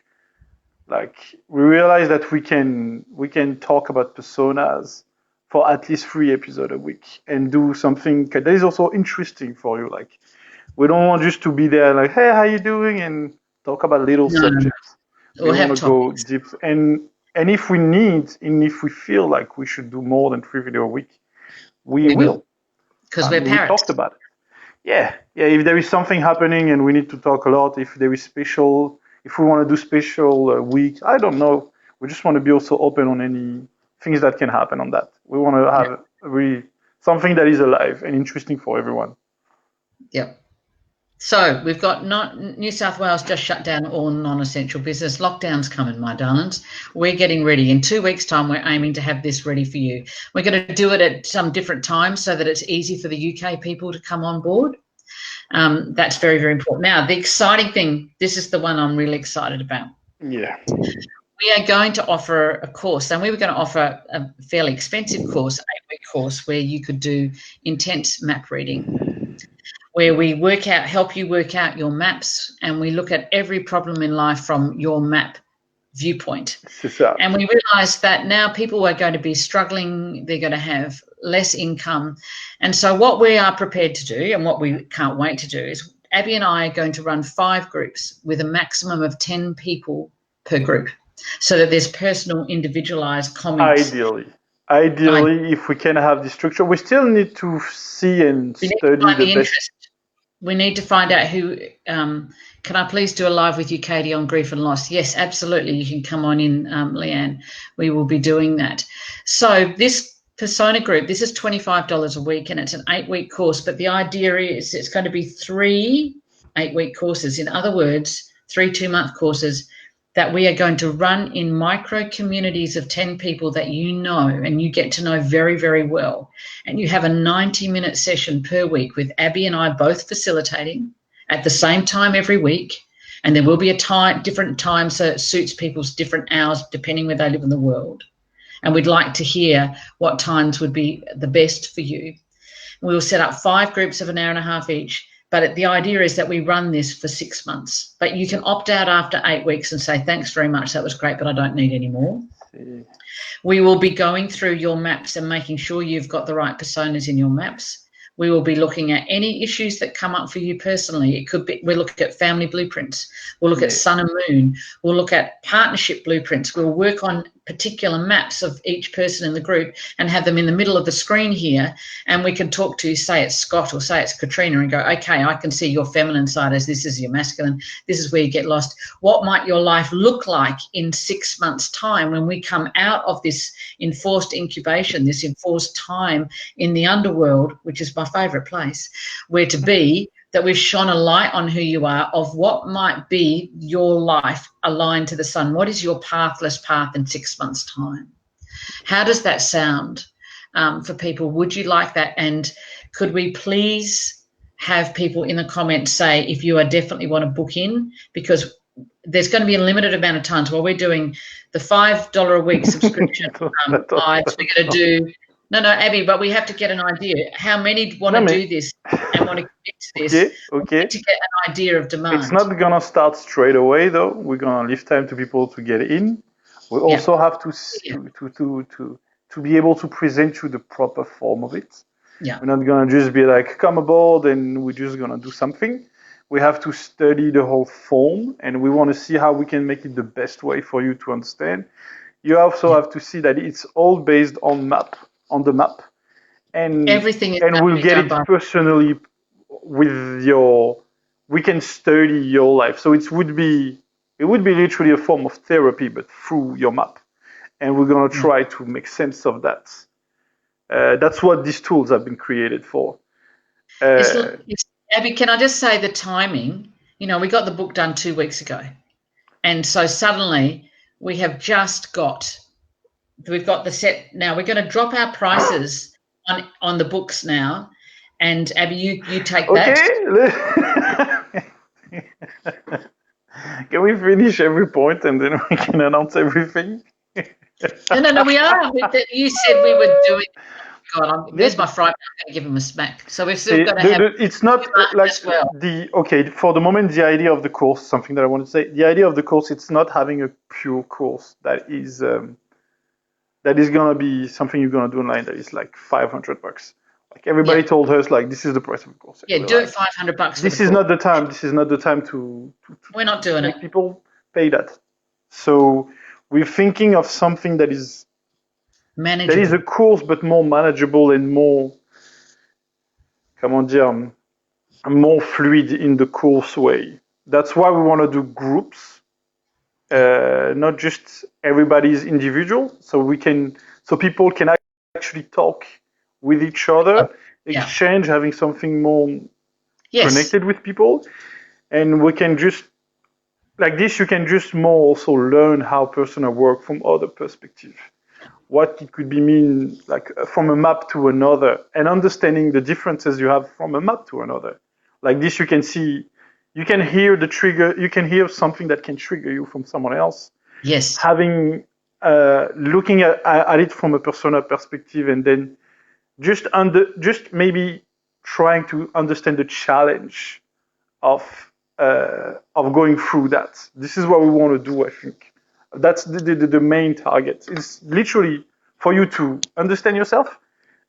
Like we realize that we can talk about personas for at least 3 episodes a week and do something that is also interesting for you. Like we don't want just to be there like, hey, how you doing, and talk about little subjects. We want to go deep, and if we need, and if we feel like we should do more than 3 videos a week, we will. Because we're parents. We talked about it. Yeah. If there is something happening and we need to talk a lot, if there is special, if we want to do special weeks, I don't know. We just want to be also open on any things that can happen on that. We want to have really something that is alive and interesting for everyone. Yep. So we've got New South Wales just shut down all non-essential business. Lockdown's coming, my darlings. We're getting ready. In 2 weeks' time, we're aiming to have this ready for you. We're going to do it at some different times so that it's easy for the UK people to come on board. That's very, very important. Now, the exciting thing, this is the one I'm really excited about. Yeah. We are going to offer a course, and we were going to offer a fairly expensive course, 8-week course, where you could do intense map reading, where we help you work out your maps, and we look at every problem in life from your map viewpoint. And we realize that now people are going to be struggling, they're going to have less income. And so what we are prepared to do, and what we can't wait to do, is Abby and I are going to run 5 groups with a maximum of 10 people per group, so that there's personal, individualized comments. Ideally, if we can have the structure, we still need to see and study the best. We need to find out who. Can I please do a live with you, Katie, on grief and loss? Yes, absolutely. You can come on in, Leanne. We will be doing that. So this persona group, this is $25 a week, and it's an 8-week course. But the idea is it's going to be 3 8-week courses. In other words, 3 2-month courses that we are going to run in micro communities of 10 people that you know and you get to know very, very well. And you have a 90-minute session per week with Abby and I both facilitating at the same time every week. And there will be a different time, so it suits people's different hours depending where they live in the world. And we'd like to hear what times would be the best for you. We will set up 5 groups of an hour and a half each. But the idea is that we run this for 6 months. But you can opt out after 8 weeks and say, thanks very much, that was great, but I don't need any more. We will be going through your maps and making sure you've got the right personas in your maps. We will be looking at any issues that come up for you personally. It could be, we'll look at family blueprints. We'll look at sun and moon. We'll look at partnership blueprints. We'll work on particular maps of each person in the group and have them in the middle of the screen here. And we can talk to, say it's Scott or say it's Katrina, and go, okay, I can see your feminine side as this is your masculine. This is where you get lost. What might your life look like in 6 months' time when we come out of this enforced incubation, this enforced time in the underworld, which is my favourite place, where to be, that we've shone a light on who you are, of what might be your life aligned to the sun. What is your pathless path in 6 months' time? How does that sound for people? Would you like that? And could we please have people in the comments say if you are definitely want to book in, because there's going to be a limited amount of times while we're doing the $5 a week subscription lives. We're going to do No, Abby, but we have to get an idea. How many want to do this and want to commit to this? Okay. We need to get an idea of demand. It's not gonna start straight away though. We're gonna leave time to people to get in. We also have to be able to present you the proper form of it. Yeah. We're not gonna just be like, come aboard and we're just gonna do something. We have to study the whole form, and we want to see how we can make it the best way for you to understand. You also have to see that it's all based on the map, and everything we'll get it personally with your. We can study your life, so it would be literally a form of therapy, but through your map, and we're gonna try to make sense of that. That's what these tools have been created for. Abby, can I just say the timing? You know, we got the book done 2 weeks ago, and so suddenly we've got the set now. We're going to drop our prices on the books now, and Abby, you take that. Okay. Can we finish every point and then we can announce everything? No, we are. You said we were doing. God, there's my fright. I'm going to give him a smack. So we've still got to have. It's not like for the moment. The idea of the course, something that I want to say. The idea of the course, it's not having a pure course that is gonna be something you're gonna do online that is like $500. Like everybody told us, like this is the price of the course. Yeah, do it $500. This is not the time. This is not the time to we're not doing it. People pay that. So we're thinking of something that is manageable. That is a course, but more manageable and more, more fluid in the course way. That's why we want to do groups, not just everybody's individual. So people can actually talk with each other, exchange, having something more connected with people, and we can just like this. You can just more also learn how personal work from other perspectives. What it could be mean like from a map to another, and understanding the differences you have from a map to another. Like this, you can see, you can hear the trigger, you can hear something that can trigger you from someone else. Yes. Having looking at it from a persona perspective, and then just maybe trying to understand the challenge of going through that. This is what we want to do, I think. That's the main target. It's literally for you to understand yourself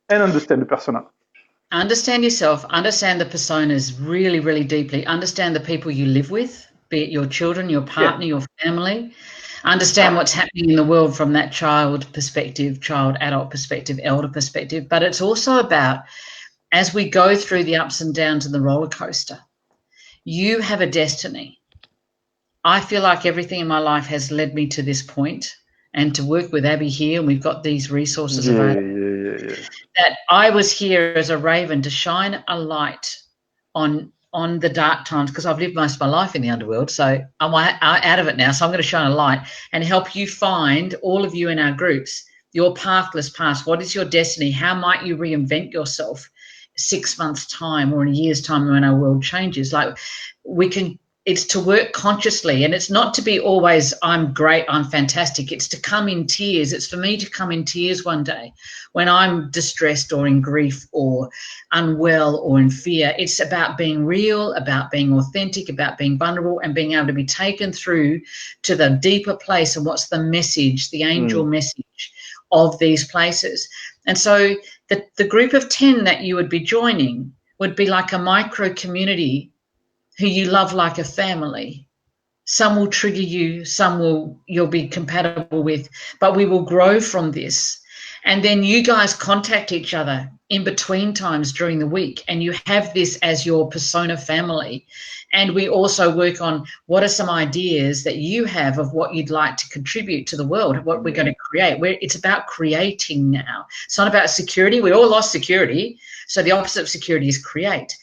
and understand the persona. Understand yourself, understand the personas really, really deeply, understand the people you live with, be it your children, your partner, your family, understand what's happening in the world from that child perspective, child, adult perspective, elder perspective. But it's also about, as we go through the ups and downs of the roller coaster, you have a destiny. I feel like everything in my life has led me to this point, and to work with Abby here, and we've got these resources available. That I was here as a raven to shine a light on the dark times, because I've lived most of my life in the underworld, so I'm out of it now. So I'm going to shine a light and help you find, all of you in our groups, your pathless past. What is your destiny? How might you reinvent yourself 6 months' time or in a year's time when our world changes? Like it's to work consciously, and it's not to be always, I'm great, I'm fantastic. It's to come in tears. It's for me to come in tears one day when I'm distressed or in grief or unwell or in fear. It's about being real, about being authentic, about being vulnerable, and being able to be taken through to the deeper place and what's the message, the angel message of these places. And so the group of 10 that you would be joining would be like a micro community who you love like a family. Some will trigger you, you'll be compatible with, but we will grow from this. And then you guys contact each other in between times during the week, and you have this as your persona family. And we also work on what are some ideas that you have of what you'd like to contribute to the world, what we're going to create. It's about creating now. It's not about security. We all lost security. So the opposite of security is create.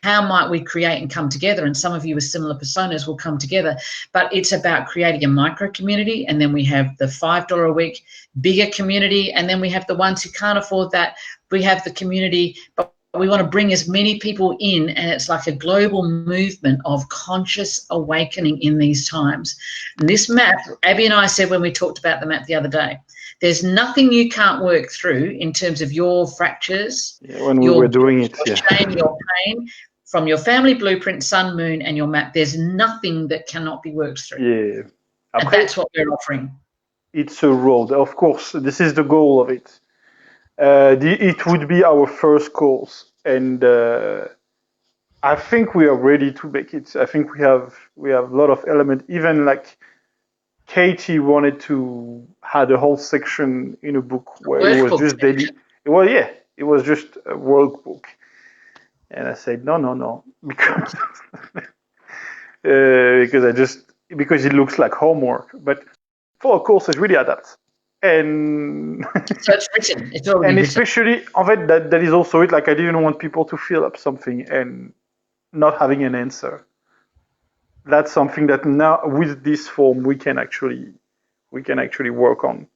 How might we create and come together? And some of you with similar personas will come together, but it's about creating a micro community. And then we have the $5 a week bigger community. And then we have the ones who can't afford that. We have the community, but we want to bring as many people in, and it's like a global movement of conscious awakening in these times. And this map, Abby and I said when we talked about the map the other day, There's nothing you can't work through in terms of your fractures, when we were doing it, your shame, your pain, from your family blueprint, sun, moon, and your map. There's nothing that cannot be worked through. Yeah. And that's what we're offering. It's a road, of course. This is the goal of it. It would be our first course, and I think we are ready to make it. I think we have a lot of elements. Even like Katie wanted to had a whole section in a book where it was just daily. It was just a workbook, and I said no, because it looks like homework, but for a course it's really adapt. And so it's written. It's already and written. especially en fait that is also it. Like I didn't want people to fill up something and not having an answer. That's something that now with this form we can actually work on.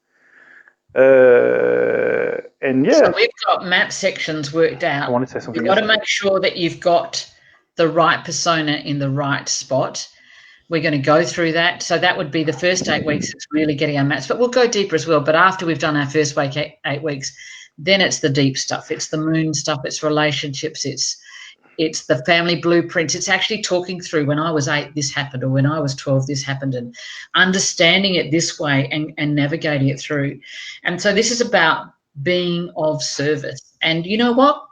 And yeah. So we've got map sections worked out. I want to say something You've got to make sure that you've got the right persona in the right spot. We're going to go through that. So that would be the first 8 weeks. It's really getting our maps, but we'll go deeper as well. But after we've done our first week, 8 weeks, then it's the deep stuff. It's the moon stuff. It's relationships. It's the family blueprints. It's actually talking through when I was 8, this happened, or when I was 12, this happened, and understanding it this way and navigating it through. And so this is about being of service. And you know what?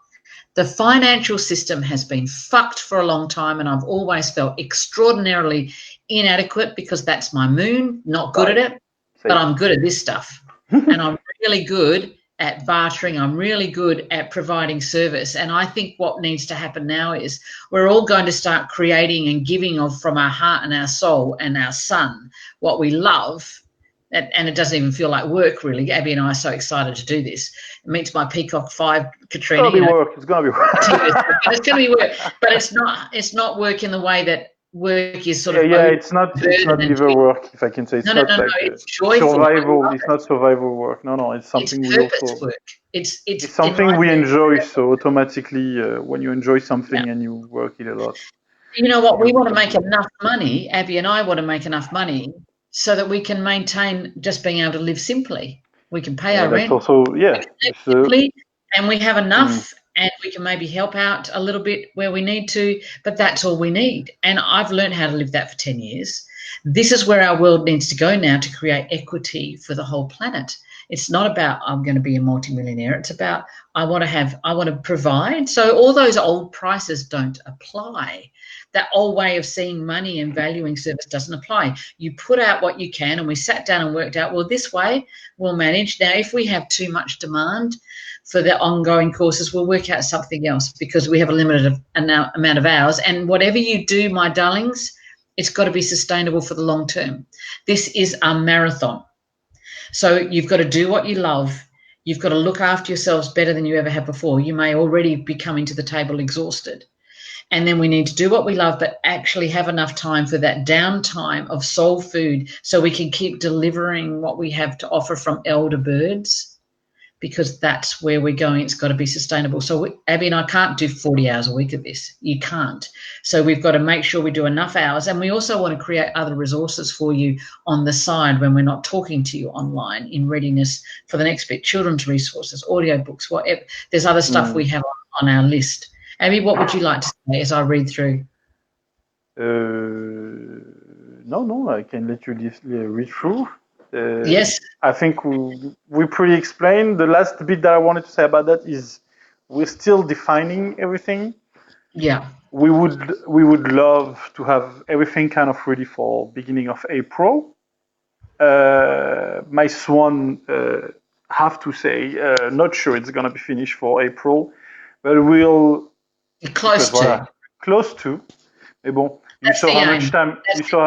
The financial system has been fucked for a long time, and I've always felt extraordinarily inadequate because that's my moon, not good at it, but I'm good at this stuff. And I'm really good at bartering. I'm really good at providing service. And I think what needs to happen now is we're all going to start creating and giving of from our heart and our soul and our sun what we love. And it doesn't even feel like work, really. Abby and I are so excited to do this. It meets my Peacock 5, Katrina. It's going to be work. It's going to be work, but it's not work in the way that work is sort of. It's not liver work, if I can say. It's not like it's joyful. Survival. It's not survival work. No, it's something we also work. It's something we enjoy. So automatically, when you enjoy something and you work it a lot. You know what? We want to make enough money. Abby and I want to make enough money so that we can maintain just being able to live simply. We can pay our rent. Also, simply, and we have enough, and we can maybe help out a little bit where we need to, but that's all we need. And I've learned how to live that for 10 years. This is where our world needs to go now to create equity for the whole planet. It's not about I'm going to be a multimillionaire. It's about I want to provide. So all those old prices don't apply. That old way of seeing money and valuing service doesn't apply. You put out what you can, and we sat down and worked out, well, this way we'll manage. Now, if we have too much demand for the ongoing courses, we'll work out something else because we have a limited amount of hours. And whatever you do, my darlings, it's got to be sustainable for the long term. This is a marathon. So you've got to do what you love. You've got to look after yourselves better than you ever have before. You may already be coming to the table exhausted. And then we need to do what we love, but actually have enough time for that downtime of soul food so we can keep delivering what we have to offer from elder birds, because that's where we're going. It's got to be sustainable. So Abby and I can't do 40 hours a week of this. You can't. So we've got to make sure we do enough hours. And we also want to create other resources for you on the side when we're not talking to you online in readiness for the next bit. Children's resources, audiobooks, whatever. There's other stuff we have on our list. Abby, what would you like to say as I read through? No, I can let you read through. Yes. I think we pretty explained. The last bit that I wanted to say about that is we're still defining everything. Yeah. We would love to have everything kind of ready for beginning of April. My swan, have to say, not sure it's gonna be finished for April, but we'll. Close to. Mais bon, you saw how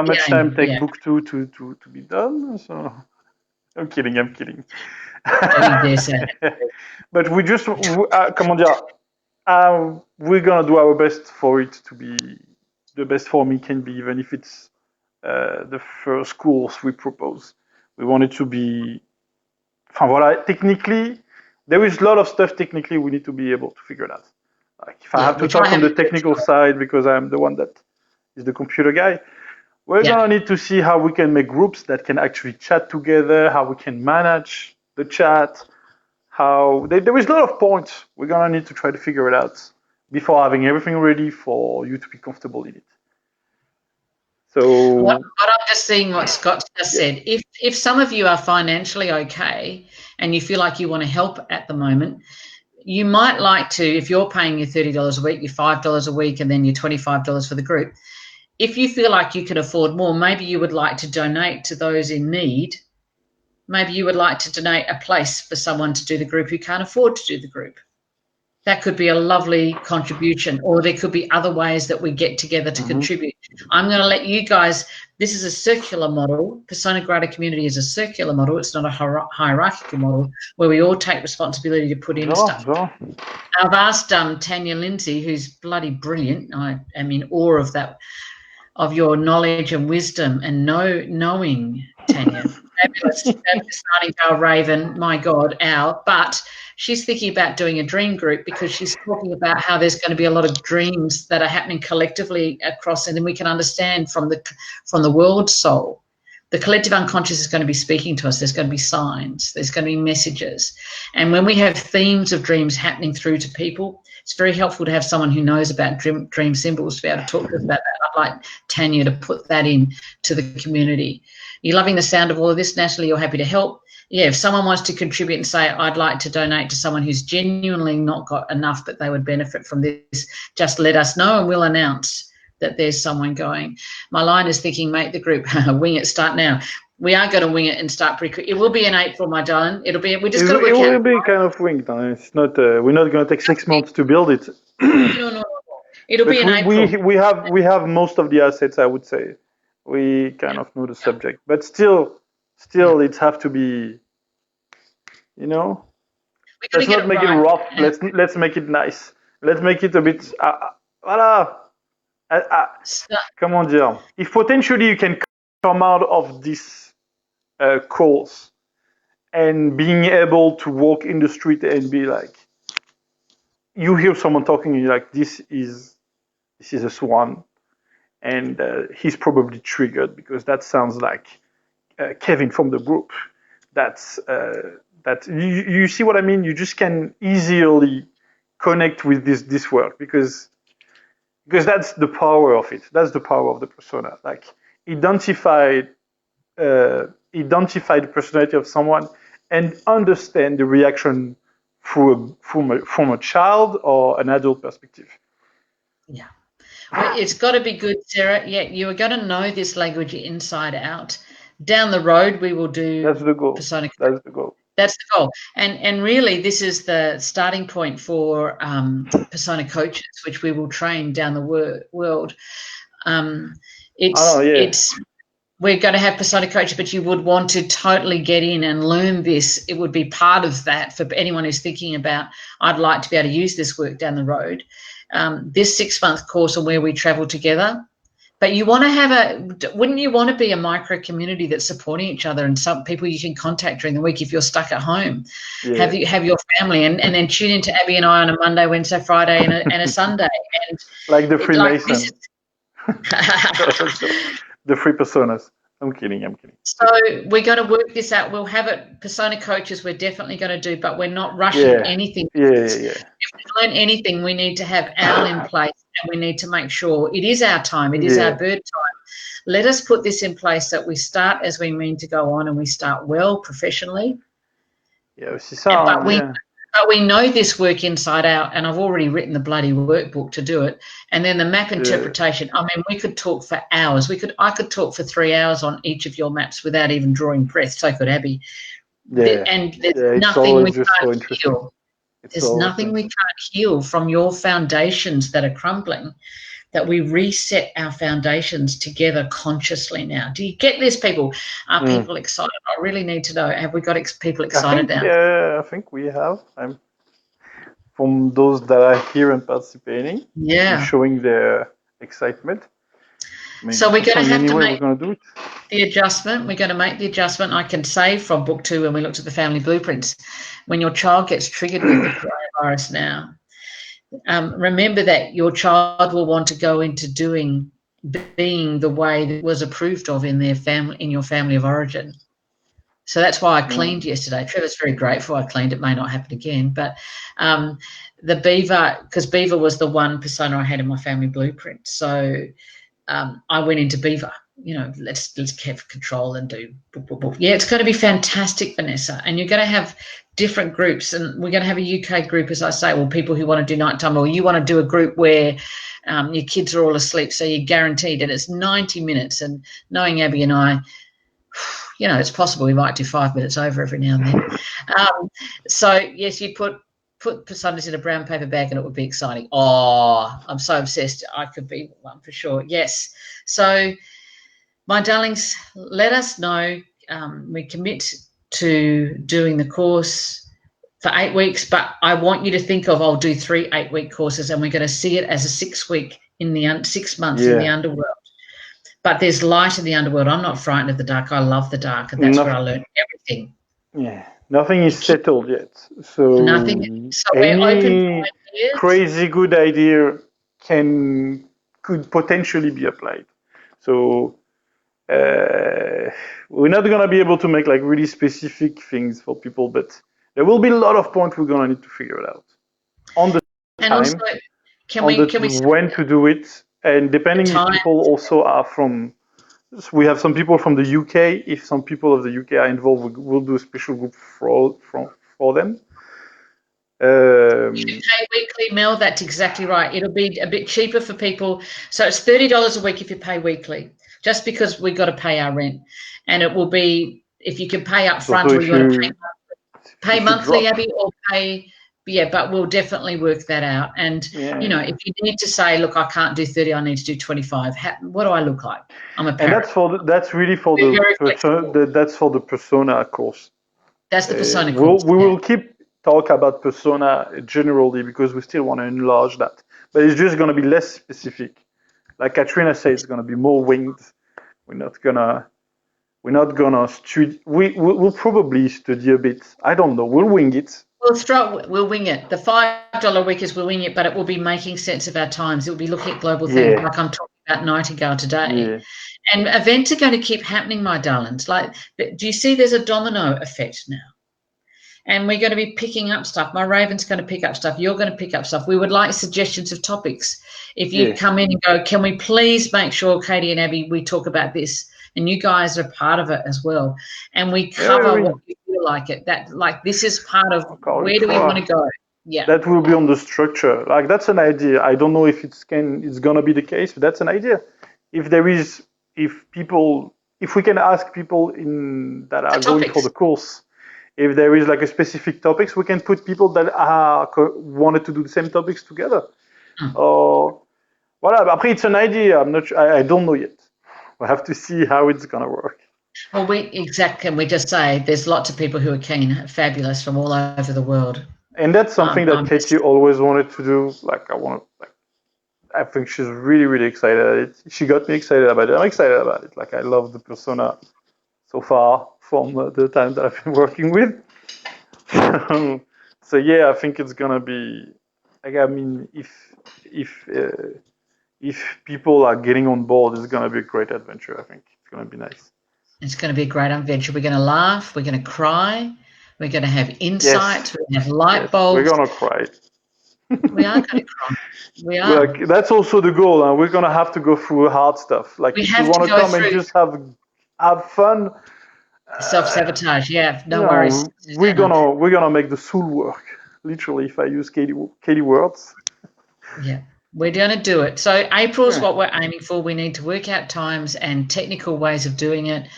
much time take book 2 to be done. So I'm kidding. But we just, comment dire, we're gonna do our best for it to be the best form it can be, even if it's the first course we propose. We want it to be. Enfin voilà, technically, there is a lot of stuff technically we need to be able to figure it out. Like if I have to talk on the technical side because I'm the one that is the computer guy, we're gonna need to see how we can make groups that can actually chat together, how we can manage the chat, how there is a lot of points we're gonna need to try to figure it out before having everything ready for you to be comfortable in it. What So I'm just seeing what Scott just yeah. said. If some of you are financially okay and you feel like you want to help at the moment, you might like to, if you're paying your $30 a week, your $5 a week, and then your $25 for the group, if you feel like you can afford more, maybe you would like to donate to those in need. Maybe you would like to donate a place for someone to do the group who can't afford to do the group. That could be a lovely contribution, or there could be other ways that we get together to contribute. I'm going to let you guys, this is a circular model. Persona Grata community is a circular model. It's not a hierarchical model where we all take responsibility to put in stuff. I've asked Tanya Lindsay, who's bloody brilliant. I am in awe of that, of your knowledge and wisdom and knowing, Tanya. Fabulous Nightingale Raven, my God, Al. But she's thinking about doing a dream group because she's talking about how there's going to be a lot of dreams that are happening collectively across, and then we can understand from the world soul. The collective unconscious is going to be speaking to us. There's going to be signs. There's going to be messages. And when we have themes of dreams happening through to people, it's very helpful to have someone who knows about dream symbols to be able to talk to us about that. I'd like Tanya to put that in to the community. You're loving the sound of all of this, Natalie. You're happy to help. Yeah, if someone wants to contribute and say, I'd like to donate to someone who's genuinely not got enough but they would benefit from this, just let us know and we'll announce that there's someone going. My line is thinking, make the group, wing it, start now. We are going to wing it and start pretty quick. It will be in April, my darling. It'll be. We just got to work out. It will be kind of winged. It's not. We're not going to take 6 months to build it. No. It'll but be in April. We have most of the assets. I would say we kind of know the subject, but still, it have to be. Let's not make it rough. Let's make it nice. Let's make it a bit. Voilà. Comment dire? If potentially you can come out of this course and being able to walk in the street and be like, you hear someone talking and you're like, this is a swan, and he's probably triggered because that sounds like Kevin from the group. That's that you see what I mean? You just can easily connect with this work because that's the power of it. That's the power of the persona. Like identify the personality of someone and understand the reaction from a child or an adult perspective. Yeah. Well, it's got to be good, Sarah. Yeah, you are going to know this language inside out. Down the road, we will do. That's the goal. Persona. That's the goal. That's the goal. And really, this is the starting point for persona coaches, which we will train down the world. We're going to have persona coaches, but you would want to totally get in and learn this. It would be part of that for anyone who's thinking about, I'd like to be able to use this work down the road. This 6-month course on where we travel together. But you want to wouldn't you want to be a micro community that's supporting each other and some people you can contact during the week if you're stuck at home? Yeah. Have your family and then tune into Abby and I on a Monday, Wednesday, Friday and a Sunday. And like the Freemason. The free personas. I'm kidding. So we're going to work this out. We'll have it. Persona coaches we're definitely going to do, but we're not rushing anything. Yeah. If we learn anything, we need to have Al in place and we need to make sure it is our time. It is our bird time. Let us put this in place that we start as we mean to go on and we start well professionally. Yeah, c'est ça. But we know this work inside out, and I've already written the bloody workbook to do it. And then the map interpretation. I mean, we could talk for hours. I could talk for 3 hours on each of your maps without even drawing breath. So could Abby. Yeah. And there's nothing we can't heal. There's nothing we can't heal from your foundations that are crumbling. That we reset our foundations together consciously now. Do you get this, people? Are people excited? I really need to know. Have we got people excited now? Yeah, I think we have. From those that are here and participating, showing their excitement. So we're going to have to make the adjustment. We're going to make the adjustment. I can say from book 2 when we looked at the family blueprints, when your child gets triggered with the coronavirus now, remember that your child will want to go into being the way that was approved of in their family, in your family of origin. So that's why I cleaned yesterday. Trevor's very grateful I cleaned. It may not happen again, but the beaver, because beaver was the one persona I had in my family blueprint. So I went into beaver. Let's have control and do. Yeah, it's going to be fantastic, Vanessa. And you're going to have different groups, and we're going to have a UK group, as I say, or people who want to do nighttime, or you want to do a group where your kids are all asleep, so you're guaranteed, and it's 90 minutes. And knowing Abby and I, it's possible we might do 5 minutes over every now and then. So yes, you put personas in a brown paper bag and it would be exciting. Oh, I'm so obsessed. I could be one for sure. Yes. So my darlings, let us know. We commit to doing the course for 8 weeks, but I want you to think of, I'll do 3 8-week courses, and we're going to see it as a 6 week in the 6 months in the underworld. But there's light in the underworld. I'm not frightened of the dark. I love the dark, and that's where I learned everything. Yeah, nothing is settled yet. So nothing. So we're open to ideas. Crazy good idea could potentially be applied. So we're not gonna be able to make like really specific things for people, but there will be a lot of points we're gonna need to figure it out on the and time, also, can we when to do it, and depending if people also are from. So we have some people from the UK. If some people of the UK are involved, we'll do a special group for them. You pay weekly, Mel. That's exactly right. It'll be a bit cheaper for people. So it's $30 a week if you pay weekly, just because we've got to pay our rent. And it will be, if you can pay up front, or you want to pay monthly, Abby, or pay. Yeah, but we'll definitely work that out. And, if you need to say, look, I can't do 30, I need to do 25. What do I look like? I'm a parrot. And that's really for that's for the persona course. That's the persona course. We will keep talk about persona generally because we still want to enlarge that. But it's just going to be less specific. Like Katrina said, it's going to be more winged. We're not gonna study. We'll probably study a bit. I don't know. We'll wing it. We'll wing it. The $5 a week is we'll wing it, but it will be making sense of our times. It will be looking at global things, like I'm talking about Nightingale today. Yeah. And events are going to keep happening, my darlings. Like, do you see there's a domino effect now? And we're going to be picking up stuff. My Raven's going to pick up stuff. You're going to pick up stuff. We would like suggestions of topics. If you come in and go, can we please make sure, Katie and Abby, we talk about this? And you guys are part of it as well. And we cover what you feel like it. That, like, this is part of where do we want to go? Yeah. That will be on the structure. Like, that's an idea. I don't know if it's gonna be the case, but that's an idea. If we can ask people that are going for the course, if there is like a specific topics, we can put people that wanted to do the same topics together. Or voilà. Après, it's an idea. I'm not sure. I don't know yet. We'll have to see how it's gonna work. Well, we just say there's lots of people who are keen, fabulous, from all over the world. And that's something that Katie always wanted to do. Like, I think she's really, really excited at it. She got me excited about it. I'm excited about it. Like, I love the persona so far from the time that I've been working with. So yeah, I think it's gonna be. Like, I mean, if people are getting on board, it's gonna be a great adventure. I think it's gonna be nice. It's going to be a great adventure. We're going to laugh. We're going to cry. We're going to have insights. We're going to have light bulbs. We're going to cry. We are going to cry. We are. Like, that's also the goal. And we're going to have to go through hard stuff. Like, if you want to come and just have fun. Self-sabotage. Yeah, no worries. We're gonna make the soul work. Literally, if I use Katie words. Yeah. We're going to do it. So April is what we're aiming for. We need to work out times and technical ways of doing it.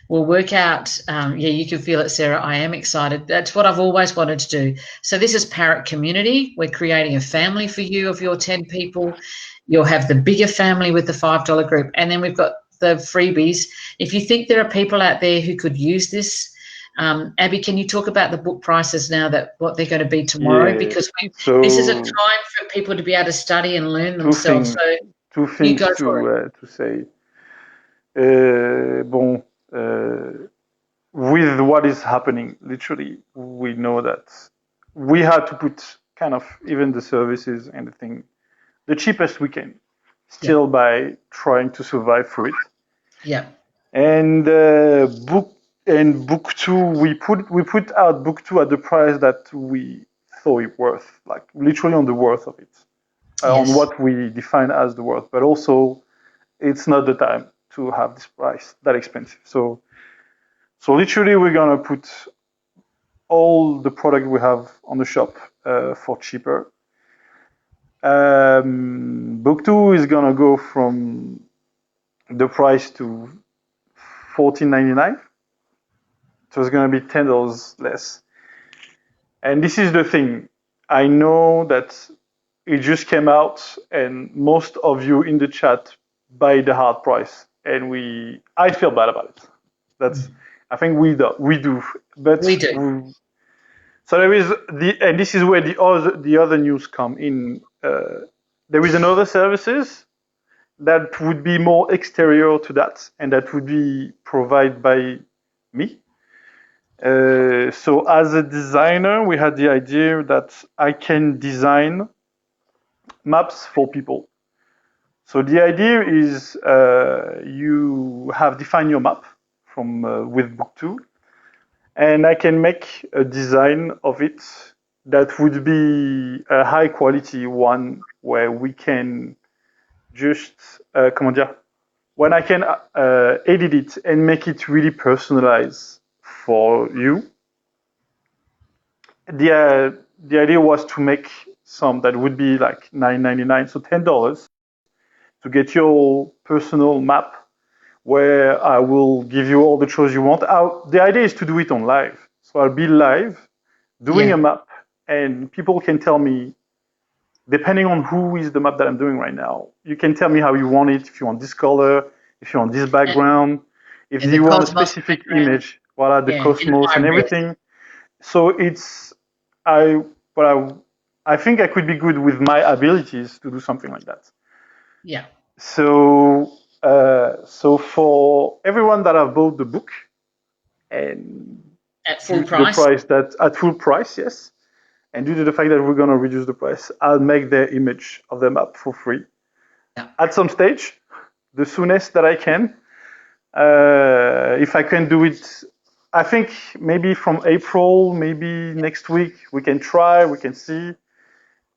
We'll work out, you can feel it, Sarah. I am excited. That's what I've always wanted to do. So this is Parrot Community. We're creating a family for you of your 10 people. You'll have the bigger family with the $5 group. And then we've got the freebies. If you think there are people out there who could use this, Abby, can you talk about the book prices now, that what they're going to be tomorrow? Because this is a time for people to be able to study and learn themselves. Two things to say. With what is happening, literally, we know that we had to put kind of even the services and the thing the cheapest we can, still by trying to survive through it. Yeah. And book And book two, we put out book two at the price that we thought it worth, like literally on the worth of it, on Yes. what we define as the worth. But also, it's not the time to have this price that expensive. So literally, we're gonna put all the product we have on the shop for cheaper. Book two is gonna go from the price to 14.99, so it's gonna be $10 less. And this is the thing. I know that it just came out, and most of you in the chat buy the hard price, and I feel bad about it. That's I think we do, but We do. so there is and this is where the other news come in. There is another services that would be more exterior to that, and that would be provided by me. So as a designer, we had the idea that I can design maps for people. So the idea is you have defined your map from with book two, and I can make a design of it that would be a high quality one where we can just comment dire, when I can edit it and make it really personalized for you. The idea was to make some that would be like $9.99, so $10 to get your personal map where I will give you all the shows you want. The idea is to do it on live. So I'll be live doing Yeah. a map, and people can tell me, depending on who is the map that I'm doing right now, you can tell me how you want it, if you want this color, if you want this And, background, if and the you want a cosmos specific background. image, voila, the Yeah. And cosmos high and res. everything. So I, but I think I could be good with my abilities to do something like that. Yeah. So for everyone that have bought the book, and At full due to the price. price that at full price, yes, and due to the fact that we're gonna reduce the price, I'll make their image of the map for free Yeah. at some stage, the soonest that I can. If I can do it, I think maybe from April, maybe next week, we can try, we can see.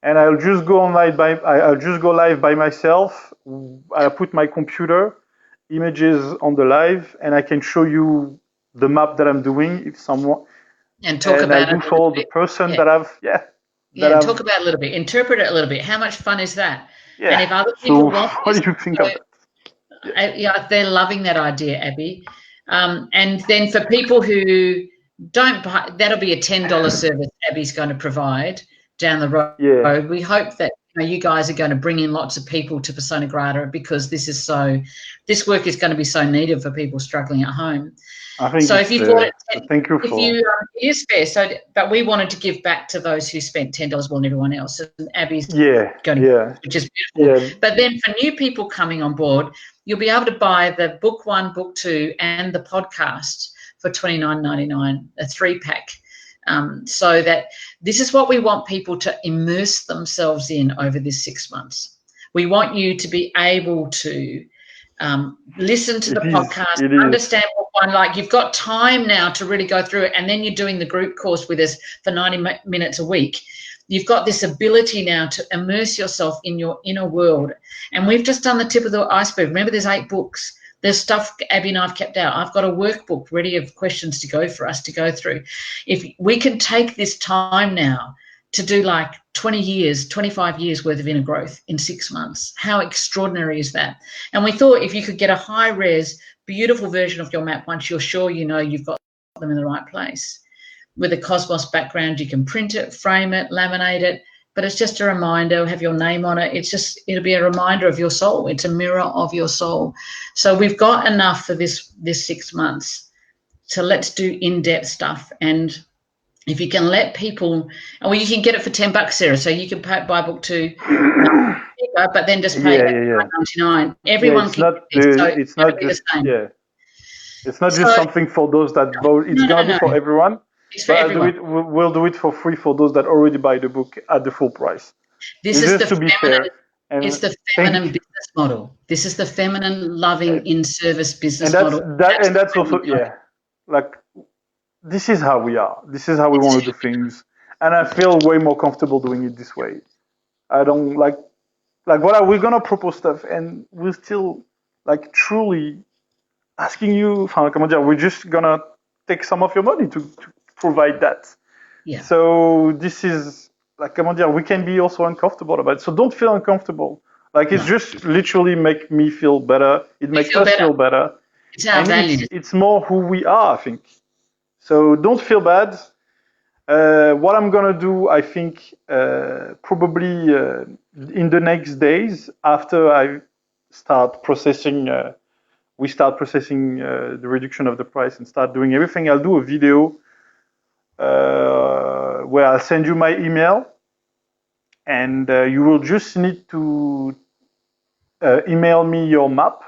And I'll just go live by myself. I'll put my computer images on the live, and I can show you the map that I'm doing if someone, And talk and I'll about it do a little for the bit. person Yeah. that I've, yeah, Yeah. that And talk I've, about it a little bit. Interpret it a little bit. How much fun is that? And yeah. if other people So want what this, do you think so of that? Yeah, yeah, they're loving that idea, Abby. And then for people who don't buy, that'll be a $10 service Abby's going to provide down the yeah. road. We hope that you guys are going to bring in lots of people to Persona Grata, because this work is going to be so needed for people struggling at home. I think So if it's you thought fair. So thank you if for. you it is fair. So, but we wanted to give back to those who spent $10 more than everyone else, and Abby's Yeah, going to, yeah, which is beautiful. yeah, But then for new people coming on board, you'll be able to buy the book one, book two, and the podcast for $29.99, a 3-pack. So that this is what we want people to immerse themselves in over this 6 months. We want you to be able to listen to the it is. podcast, It is. understand what one, like you've got time now to really go through it, and then you're doing the group course with us for 90 minutes a week. You've got this ability now to immerse yourself in your inner world. And we've just done the tip of the iceberg. Remember, there's 8 books. There's stuff Abby and I've kept out. I've got a workbook ready of questions to go for us to go through. If we can take this time now to do like 20 years, 25 years worth of inner growth in 6 months, how extraordinary is that? And we thought if you could get a high res, beautiful version of your map once you're sure you know you've got them in the right place. With a Cosmos background, you can print it, frame it, laminate it, but it's just a reminder, have your name on it. It'll be a reminder of your soul. It's a mirror of your soul. So we've got enough for this 6 months. So let's do in-depth stuff. And if you can let people, well, you can get it for $10, Sarah. So you can buy book 2, but then just pay Yeah, yeah, yeah. $9.99. Yeah, Everyone can get this, so it's it's going to not be the just, same. yeah, it's not just So something for those that vote. It's gonna be no, for everyone, it's for but everyone. we'll do it for free for those that already buy the book at the full price. This It's is just the to be feminine. fair. And It's the feminine thank, business model. This is the feminine, loving, in-service business model. and That's the that's way we also, do it. yeah. like this is how we are. This is how we It's want to do things, and I feel way more comfortable doing it this way. I don't like what are we gonna propose stuff, and we're still like truly asking you. Enfin, comment dire? We're just gonna take some of your money to provide that. yeah, So this is like comment dire? We can be also uncomfortable about it. So don't feel uncomfortable. Like it's no. just literally make me feel better. It We makes feel us better. feel better, It's our and values. it's more who we are. I think. So don't feel bad. What I'm gonna do, I think, probably in the next days after I start processing, we start processing the reduction of the price and start doing everything. I'll do a video where I'll send you my email, and you will just need to email me your map,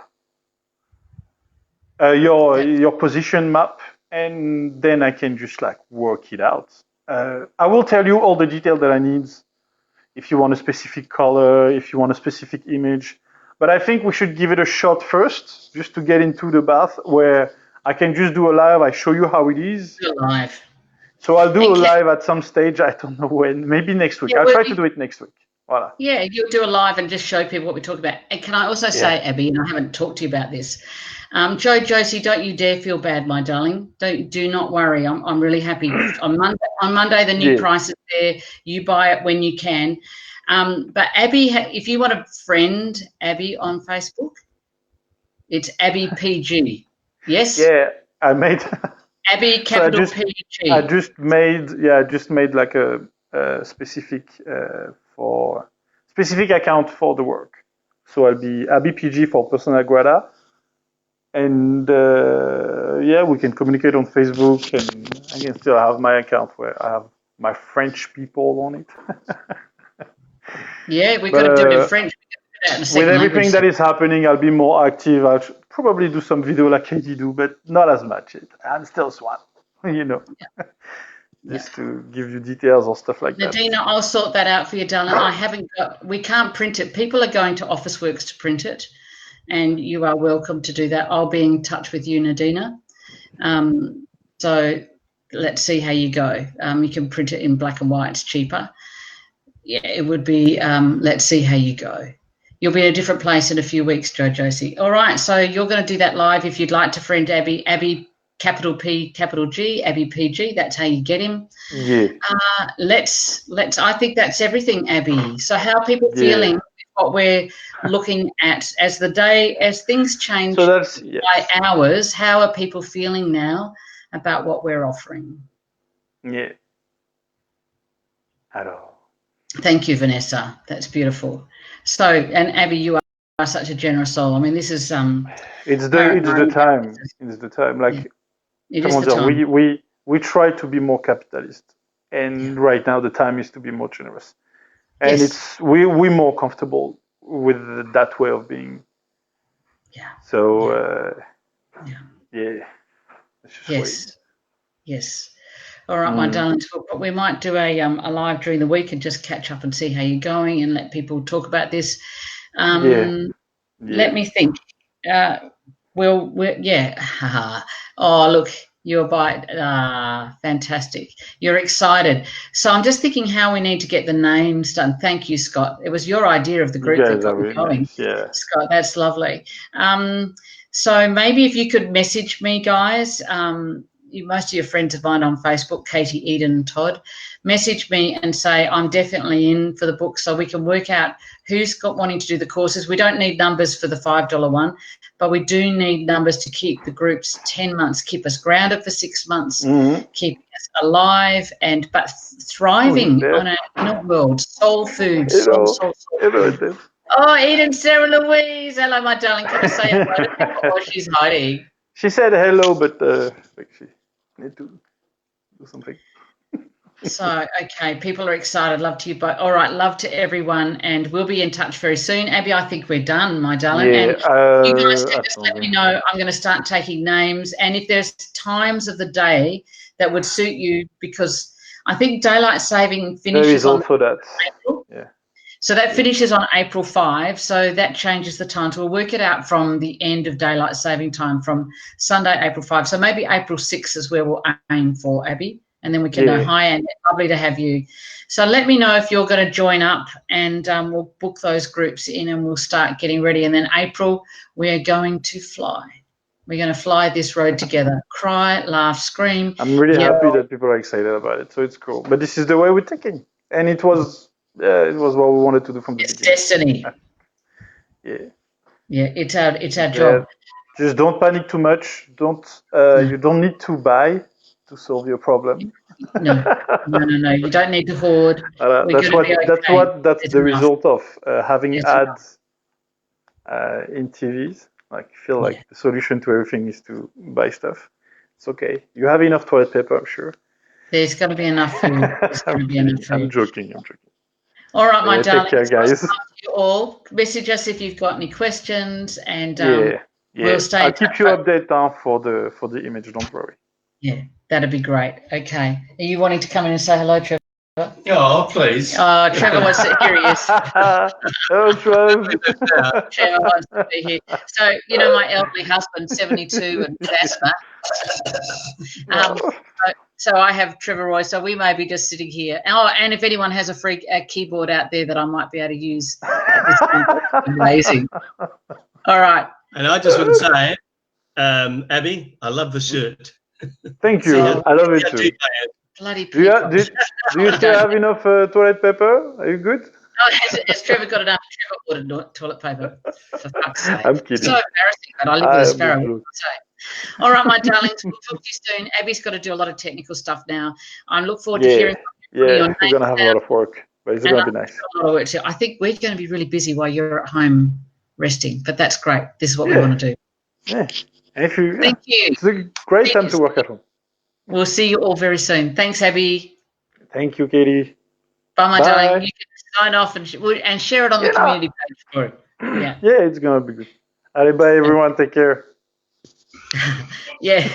your position map, and then I can just like work it out. I will tell you all the detail that I need if you want a specific color, if you want a specific image. But I think we should give it a shot first, just to get into the bath where I can just do a live. I show you how it is. We're alive. So I'll do And a live at some stage. I don't know when. Maybe next week. yeah, I'll try to do it next week. Voila. yeah, you'll do a live and just show people what we talk about. And can I also Yeah. say, Abby, and I haven't talked to you about this, Josie, don't you dare feel bad, my darling. Do not worry. I'm really happy. On Monday, the new Yeah. price is there. You buy it when you can. But Abby, if you want to friend Abby on Facebook, it's Abby PG. Yes, Yeah. I made. Abby So capital I PG. just made like a specific for specific account for the work. So I'll be PG for personal Grata, and yeah, we can communicate on Facebook, and I can still have my account where I have my French people on it. Yeah, we've got But to do it in French. We've got to do that in a with second everything language. that is happening, I'll be more active. I'll probably do some video like Katie do, but not as much. I'm still Swan, you know. Yeah. Just to give you details or stuff like that. Nadina, I'll sort that out for you, darling. We can't print it. People are going to Officeworks to print it, and you are welcome to do that. I'll be in touch with you, Nadina. So let's see how you go. You can print it in black and white, it's cheaper. Yeah, it would be, let's see how you go. You'll be in a different place in a few weeks, Josie. All right, so you're going to do that live if you'd like to friend Abby, capital P, capital G, Abby PG. That's how you get him. Yeah. Let's. I think that's everything, Abby. So how are people Yeah. feeling with what we're looking at as things change So that's yes. by hours? How are people feeling now about what we're offering? Yeah. At all. Thank you, Vanessa. That's beautiful. So, and Abby, you are such a generous soul. I mean, this is It's the time. It's the time. Like, yeah, it come is on, the time. we try to be more capitalist, and Yeah. right now the time is to be more generous, and Yes. we're more comfortable with that way of being. Yeah. So Yeah. let's just Yes. wait. Yes. All right, my darlings. But we might do a live during the week and just catch up and see how you're going and let people talk about this. Let me think. Yeah. Oh, look, you're fantastic. You're excited. So I'm just thinking how we need to get the names done. Thank you, Scott. It was your idea of the You group that guys are got me really going. nice. Yeah. Scott, that's lovely. So maybe if you could message me, guys, most of your friends of mine on Facebook, Katie, Eden, and Todd, message me and say I'm definitely in for the book so we can work out who's wanting to do the courses. We don't need numbers for the $5 one, but we do need numbers to keep the groups 10 months, keep us grounded for 6 months, keep us alive but thriving in a world. Soul food, soul food. Oh, Eden, Sarah Louise. Hello, my darling. Can I say hello to people? Oh, she's hiding. She said hello, but she need to do something. So, okay, people are excited. Love to you both. All right, love to everyone, and we'll be in touch very soon. Abby, I think we're done, my darling. Yeah, And you guys can just let me know. I'm going to start taking names, and if there's times of the day that would suit you, because I think daylight saving finishes there is also that. April. Yeah. So that finishes on April 5. So that changes the time. So we'll work it out from the end of daylight saving time from Sunday, April 5. So maybe April 6 is where we'll aim for, Abby. And then we can know, hi, and lovely to have you. So let me know if you're going to join up, and we'll book those groups in and we'll start getting ready. And then April, we are going to fly. We're going to fly this road together. Cry, laugh, scream. I'm really happy that people are excited about it. So it's cool. But this is the way we're taking. And it was what we wanted to do from the beginning. It's destiny. Yeah, it's our job. Just don't panic too much. You don't need to buy to solve your problem. No. You don't need to hoard. That's the result of having ads in TVs. Like feel like the solution to everything is to buy stuff. It's okay. You have enough toilet paper, I'm sure. There's going to be enough food. I'm joking. All right, my darling. Take care, guys. You all message us if you've got any questions, and we'll stay. I'll keep you updated now for the image. Don't worry. Yeah, that'd be great. Okay, are you wanting to come in and say hello, Trevor? Oh, please. Oh, Trevor wants to hear you. Hello, Trevor. Trevor wants to be here. So, my elderly husband, 72, and asthma. So I have Trevor Roy. So we may be just sitting here. Oh, and if anyone has a keyboard out there that I might be able to use, amazing. All right. And I just want to say, Abby, I love the shirt. Thank you. I love it too. Bloody do you still have enough toilet paper? Are you good? Oh, has Trevor got enough? Trevor ordered toilet paper. For fuck's sake. I'm kidding. It's so embarrassing, but I live with a sparrow. All right, my darlings, we'll talk to you soon. Abby's got to do a lot of technical stuff now. I look forward to hearing from you. Yeah, we're going to have a lot of work, but it's going to be nice. I think we're going to be really busy while you're at home resting, but that's great. This is what we want to do. Yeah. And Thank you. It's a great time to work at home. We'll see you all very soon. Thanks, Abby. Thank you, Katie. Bye, my darling. You can sign off and share it on the community page for it. Yeah, it's going to be good. All right, bye, everyone. Take care. Yeah.